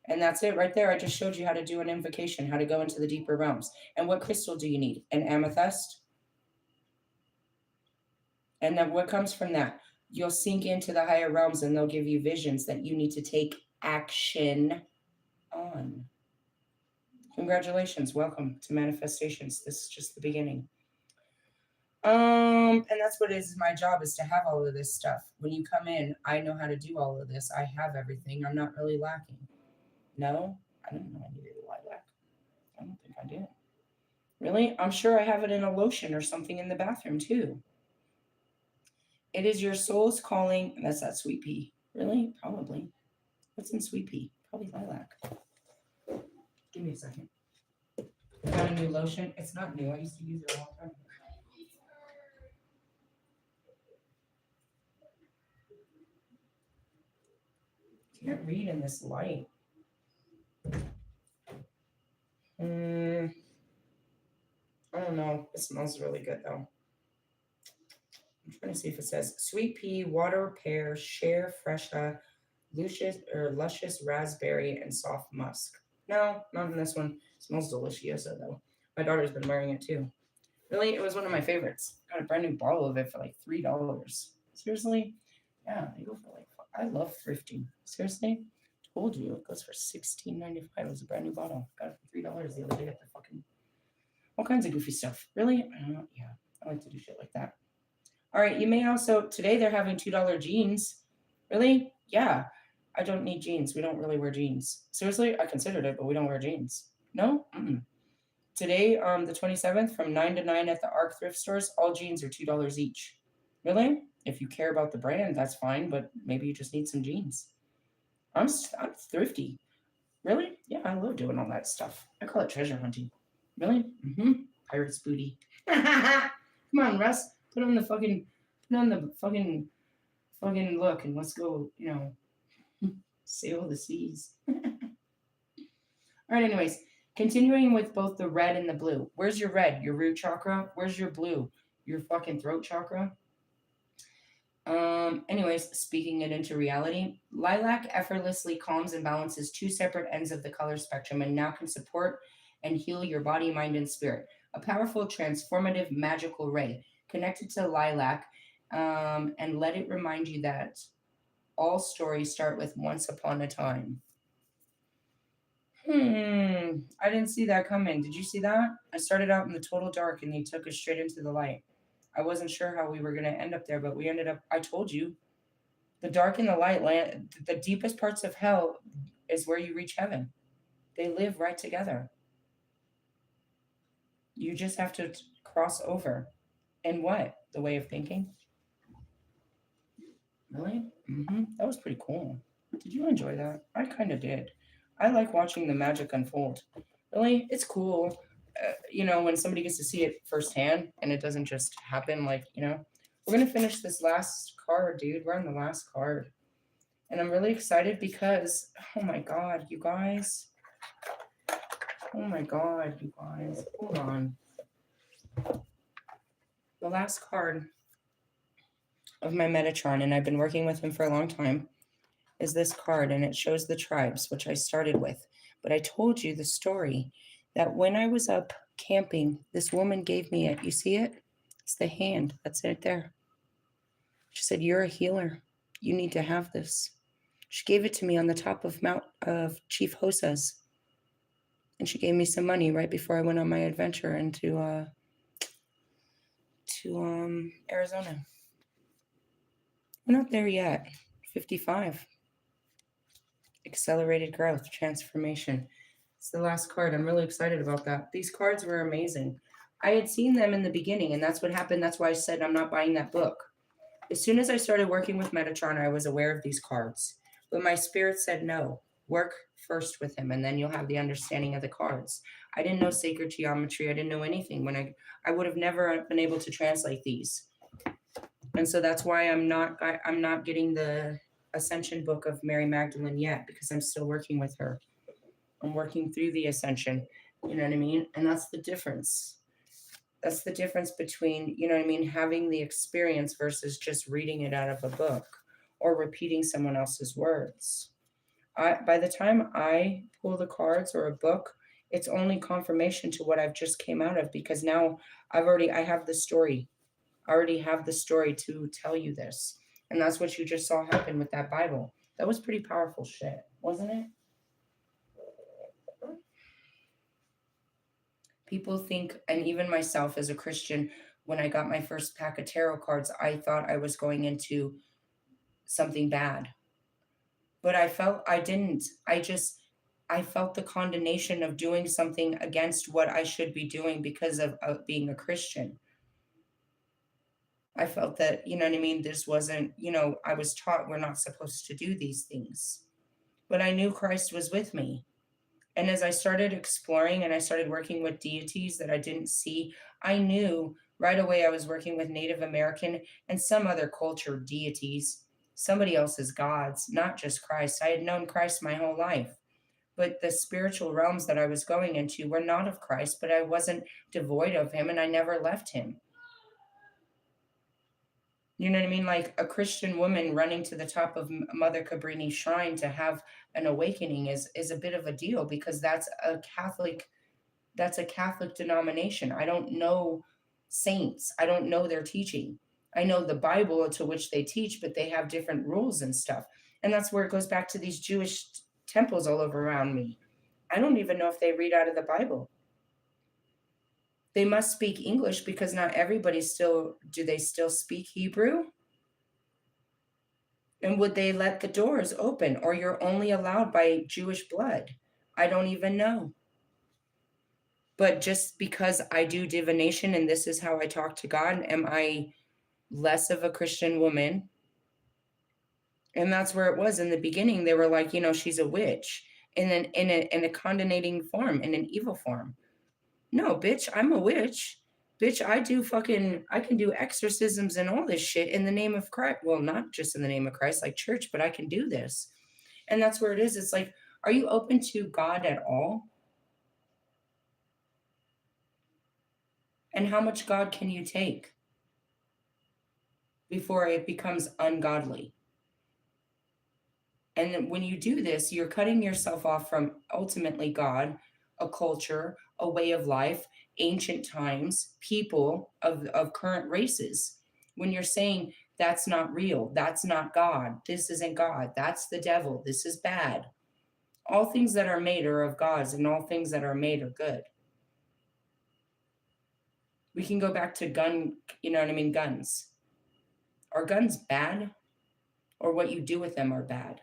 And that's it right there. I just showed you how to do an invocation, how to go into the deeper realms. And what crystal do you need? An amethyst? And then what comes from that? You'll sink into the higher realms and they'll give you visions that you need to take action on. Congratulations. Welcome to manifestations. This is just the beginning. And that's what it is. My job is to have all of this stuff. When you come in, I know how to do all of this. I have everything. I'm not really lacking. No, I didn't know I needed a lilac. I don't think I did. Really? I'm sure I have it in a lotion or something in the bathroom too. It is your soul's calling. That's that sweet pea. Really? Probably. What's in sweet pea? Probably lilac. Give me a second. Got a new lotion. It's not new. I used to use it a long time ago. Can't read in this light. I don't know. It smells really good though. I'm trying to see if it says sweet pea, water pear, share fresha, luscious raspberry, and soft musk. No, not in this one. It smells delicious though. My daughter's been wearing it too. Really, it was one of my favorites. Got a brand new bottle of it for like $3. Seriously? Yeah, they go for like. I love thrifting. Seriously, told you it goes for $16.95. It was a brand new bottle. Got it for $3 the other day at the fucking. All kinds of goofy stuff. Really? Yeah, I like to do shit like that. All right, you may also today they're having $2 jeans. Really? Yeah. I don't need jeans. We don't really wear jeans. Seriously, I considered it, but we don't wear jeans. No? Mm-mm. Today, the 27th, from 9 to 9 at the ARC thrift stores, all jeans are $2 each. Really? If you care about the brand, that's fine, but maybe you just need some jeans. I'm thrifty. Really? Yeah, I love doing all that stuff. I call it treasure hunting. Really? Mm-hmm. Pirate's booty. Come on, Russ. Put on the fucking look and let's go, sail the seas. All right, anyways, continuing with both the red and the blue. Where's your red? Your root chakra? Where's your blue? Your fucking throat chakra? Anyways, speaking it into reality, lilac effortlessly calms and balances two separate ends of the color spectrum and now can support and heal your body, mind, and spirit. A powerful, transformative, magical ray. Connected to lilac, and let it remind you that all stories start with once upon a time. I didn't see that coming. Did you see that? I started out in the total dark and they took us straight into the light. I wasn't sure how we were going to end up there, but we ended up, I told you, the dark and the light land, the deepest parts of hell is where you reach heaven. They live right together. You just have to cross over. And what? The way of thinking? Really? That was pretty cool. Did you enjoy that? I kind of did. I like watching the magic unfold. Really? It's cool. When somebody gets to see it firsthand and it doesn't just happen we're going to finish this last card, dude. We're on the last card. And I'm really excited because, oh my God, you guys. Oh my God, you guys. Hold on. The last card of my Metatron, and I've been working with him for a long time, is this card, and it shows the tribes, which I started with. But I told you the story that when I was up camping, this woman gave me it. You see it? It's the hand. That's it there. She said, "You're a healer. You need to have this." She gave it to me on the top of Mount of Chief Hosas. And she gave me some money right before I went on my adventure into Arizona. We're not there yet. 55. Accelerated growth, transformation. It's the last card. I'm really excited about that. These cards were amazing. I had seen them in the beginning, and that's what happened. That's why I said I'm not buying that book. As soon as I started working with Metatron, I was aware of these cards. But my spirit said no. Work first with him, and then you'll have the understanding of the cards. I didn't know sacred geometry. I didn't know anything. When I would have never been able to translate these. And so that's why I'm not getting the Ascension book of Mary Magdalene yet, because I'm still working with her. I'm working through the Ascension. You know what I mean? And that's the difference. That's the difference between, having the experience versus just reading it out of a book or repeating someone else's words. By the time I pull the cards or a book, it's only confirmation to what I've just came out of, because now I have the story. I already have the story to tell you this. And that's what you just saw happen with that Bible. That was pretty powerful shit, wasn't it? People think, and even myself as a Christian, when I got my first pack of tarot cards, I thought I was going into something bad. But I didn't. I felt the condemnation of doing something against what I should be doing because of being a Christian. I felt that, you know what I mean? This wasn't, I was taught we're not supposed to do these things. But I knew Christ was with me. And as I started exploring and I started working with deities that I didn't see, I knew right away I was working with Native American and some other culture deities, somebody else's gods, not just Christ. I had known Christ my whole life. But the spiritual realms that I was going into were not of Christ, but I wasn't devoid of him and I never left him. You know what I mean? Like a Christian woman running to the top of Mother Cabrini's shrine to have an awakening is a bit of a deal because that's a Catholic denomination. I don't know saints. I don't know their teaching. I know the Bible to which they teach, but they have different rules and stuff. And that's where it goes back to these Jewish temples all over around me. I don't even know if they read out of the Bible. They must speak English because not everybody do they still speak Hebrew? And would they let the doors open or you're only allowed by Jewish blood? I don't even know. But just because I do divination and this is how I talk to God, am I less of a Christian woman? And that's where it was in the beginning. They were like, she's a witch in a condemnating form, in an evil form. No, bitch, I'm a witch. Bitch, I can do exorcisms and all this shit in the name of Christ. Well, not just in the name of Christ, like church, but I can do this. And that's where it is. It's like, are you open to God at all? And how much God can you take before it becomes ungodly? And when you do this, you're cutting yourself off from ultimately God, a culture, a way of life, ancient times, people of current races. When you're saying that's not real, that's not God, this isn't God, that's the devil, this is bad. All things that are made are of God's, and all things that are made are good. We can go back to guns. Are guns bad? Or what you do with them are bad?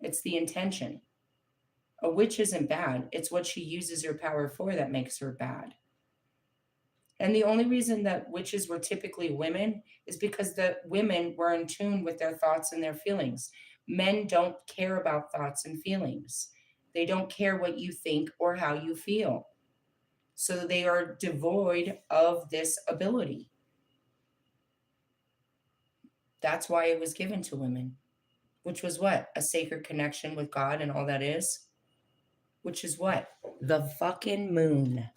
It's the intention. A witch isn't bad. It's what she uses her power for that makes her bad. And the only reason that witches were typically women is because the women were in tune with their thoughts and their feelings. Men don't care about thoughts and feelings. They don't care what you think or how you feel. So they are devoid of this ability. That's why it was given to women, which was what? A sacred connection with God and all that is. Which is what? The fucking moon.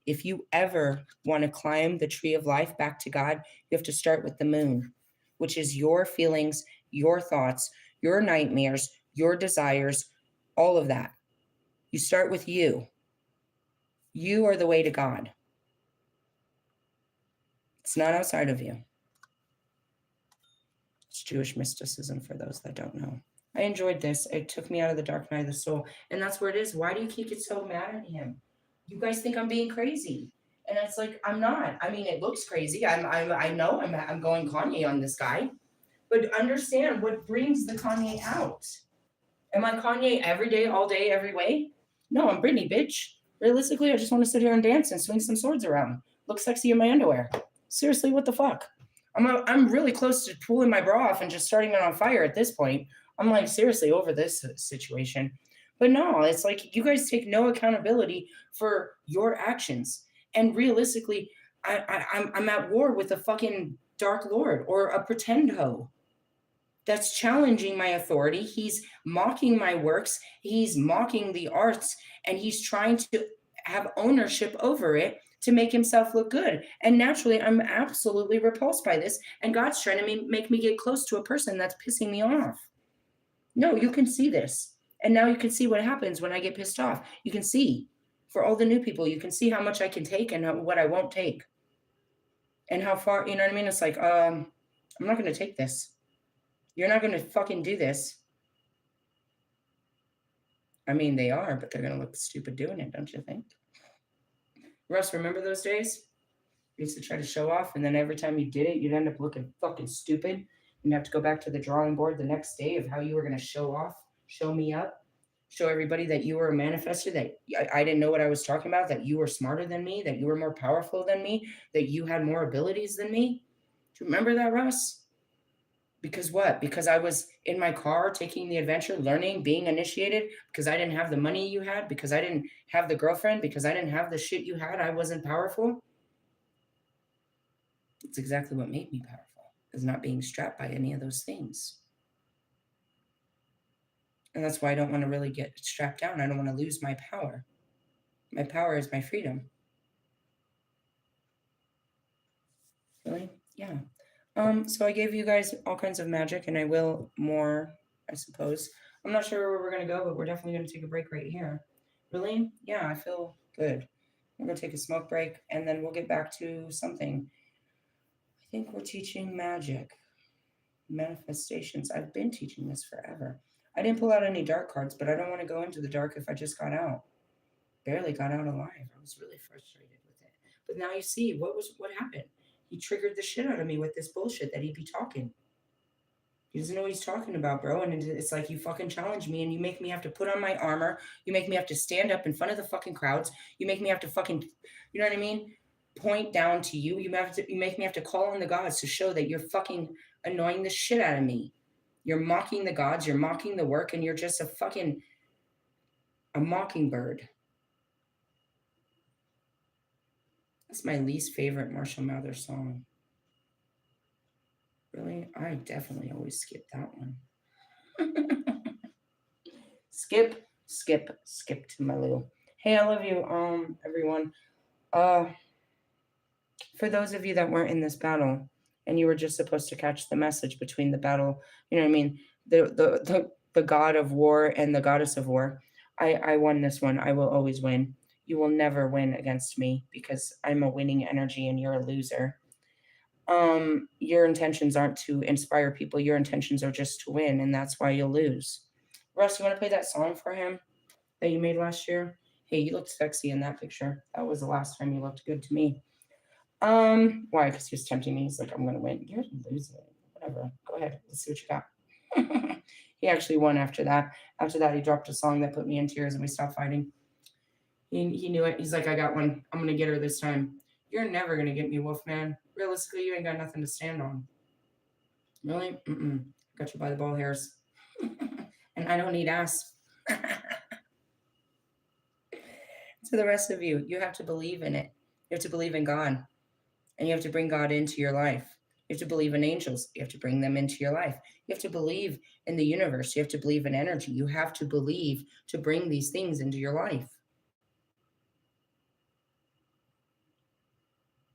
If you ever want to climb the tree of life back to God, you have to start with the moon, which is your feelings, your thoughts, your nightmares, your desires, all of that. You start with you. You are the way to God. It's not outside of you. It's Jewish mysticism for those that don't know. I enjoyed this. It took me out of the dark night of the soul. And that's where it is. Why do you keep getting so mad at him? You guys think I'm being crazy. And it's like, I'm not. I mean, it looks crazy. I know I'm going Kanye on this guy. But understand what brings the Kanye out. Am I Kanye every day, all day, every way? No, I'm Britney, bitch. Realistically, I just want to sit here and dance and swing some swords around. Look sexy in my underwear. Seriously, what the fuck? I'm really close to pulling my bra off and just starting it on fire at this point. I'm like seriously over this situation. But no, it's like you guys take no accountability for your actions. And realistically, I'm at war with a fucking Dark Lord or a pretend hoe that's challenging my authority. He's mocking my works. He's mocking the arts, and he's trying to have ownership over it to make himself look good. And naturally, I'm absolutely repulsed by this. And God's trying to make me get close to a person that's pissing me off. No, you can see this. And now you can see what happens when I get pissed off. You can see for all the new people, you can see how much I can take and what I won't take. And how far, you know what I mean? It's like, I'm not going to take this. You're not going to fucking do this. I mean, they are, but they're going to look stupid doing it, don't you think? Russ, remember those days? You used to try to show off, and then every time you did it, you'd end up looking fucking stupid. You'd have to go back to the drawing board the next day of how you were going to show off, show me up, show everybody that you were a manifester, that I didn't know what I was talking about, that you were smarter than me, that you were more powerful than me, that you had more abilities than me. Do you remember that, Russ? Because what? Because I was in my car taking the adventure, learning, being initiated, because I didn't have the money you had, because I didn't have the girlfriend, because I didn't have the shit you had, I wasn't powerful. It's exactly what made me powerful, is not being strapped by any of those things. And that's why I don't want to really get strapped down. I don't want to lose my power. My power is my freedom. Really? Yeah. So I gave you guys all kinds of magic, and I will more, I suppose. I'm not sure where we're gonna go, but we're definitely gonna take a break right here. Really? Yeah, I feel good. We're gonna take a smoke break, and then we'll get back to something. I think we're teaching magic, manifestations. I've been teaching this forever. I didn't pull out any dark cards, but I don't want to go into the dark if I just got out. Barely got out alive. I was really frustrated with it. But now you see what happened. He triggered the shit out of me with this bullshit that he'd be talking. He doesn't know what he's talking about, bro. And it's like you fucking challenge me and you make me have to put on my armor. You make me have to stand up in front of the fucking crowds. You make me have to fucking, you know what I mean? Point down to you. You make me have to call on the gods to show that you're fucking annoying the shit out of me. You're mocking the gods. You're mocking the work, and you're just a mockingbird. That's my least favorite Marshall Mathers song. Really? I definitely always skip that one. skip to my little. Hey, I love you, everyone. Uh, for those of you that weren't in this battle and you were just supposed to catch the message between the battle, you know what I mean? The god of war and the goddess of war. I won this one. I will always win. You will never win against me because I'm a winning energy and you're a loser. Your intentions aren't to inspire people. Your intentions are just to win, and that's why you'll lose. Russ, you want to play that song for him that you made last year? Hey, you looked sexy in that picture. That was the last time you looked good to me. Why? Because he was tempting me. He's like, I'm gonna win. You're losing. Whatever. Go ahead. Let's see what you got. He actually won after that. After that, he dropped a song that put me in tears and we stopped fighting. He knew it. He's like, I got one. I'm gonna get her this time. You're never gonna get me, Wolfman. Realistically, you ain't got nothing to stand on. Really? Mm-mm. Got you by the ball hairs. And I don't need ass. To the rest of you, you have to believe in it. You have to believe in God. And you have to bring God into your life. You have to believe in angels. You have to bring them into your life. You have to believe in the universe. You have to believe in energy. You have to believe to bring these things into your life.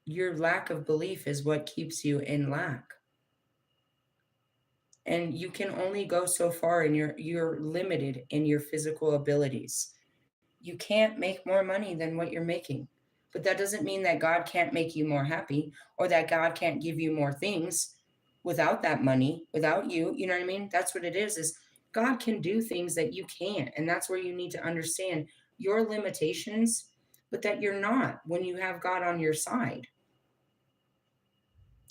Your lack of belief is what keeps you in lack. And you can only go so far, and you're limited in your physical abilities. You can't make more money than what you're making. But that doesn't mean that God can't make you more happy or that God can't give you more things without that money, without you. You know what I mean? That's what it is God can do things that you can't. And that's where you need to understand your limitations, but that you're not when you have God on your side.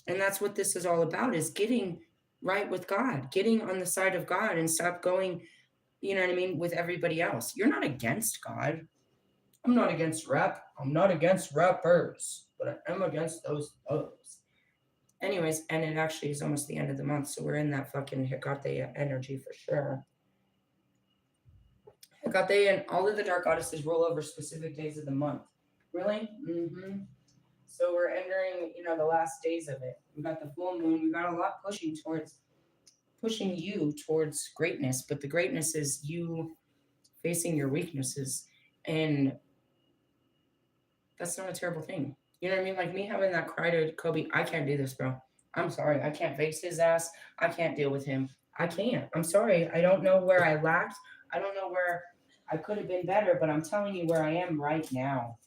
And that's what this is all about, is getting right with God, getting on the side of God and stop going, you know what I mean, with everybody else. You're not against God. I'm not against rap. I'm not against rappers, but I am against those thugs. Anyways, and it actually is almost the end of the month, so we're in that fucking Hecate energy for sure. Hecate and all of the dark goddesses roll over specific days of the month. Really? Mm-hmm. So we're entering, the last days of it. We got the full moon. We got a lot pushing you towards greatness, but the greatness is you facing your weaknesses, and that's not a terrible thing. You know what I mean? Like me having that cry to Kobe, I can't do this, bro. I'm sorry. I can't face his ass. I can't deal with him. I can't. I'm sorry. I don't know where I lacked. I don't know where I could have been better, but I'm telling you where I am right now.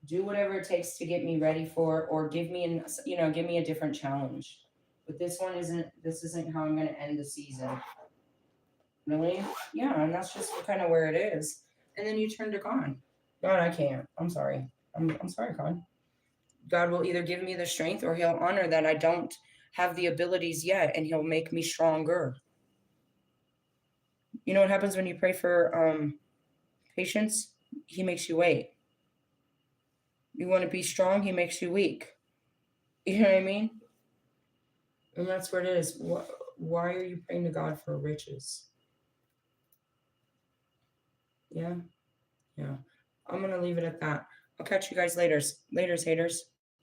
Do whatever it takes to get me ready for, or give me a different challenge. But this isn't how I'm going to end the season. Really? Yeah, and that's just kind of where it is. And then you turn to God. God, I can't. I'm sorry. I'm sorry, God. God will either give me the strength or he'll honor that I don't have the abilities yet and he'll make me stronger. You know what happens when you pray for patience? He makes you wait. You want to be strong, he makes you weak. You know what I mean? And that's what it is. Why are you praying to God for riches? Yeah. Yeah. I'm going to leave it at that. I'll catch you guys later. Laters, haters.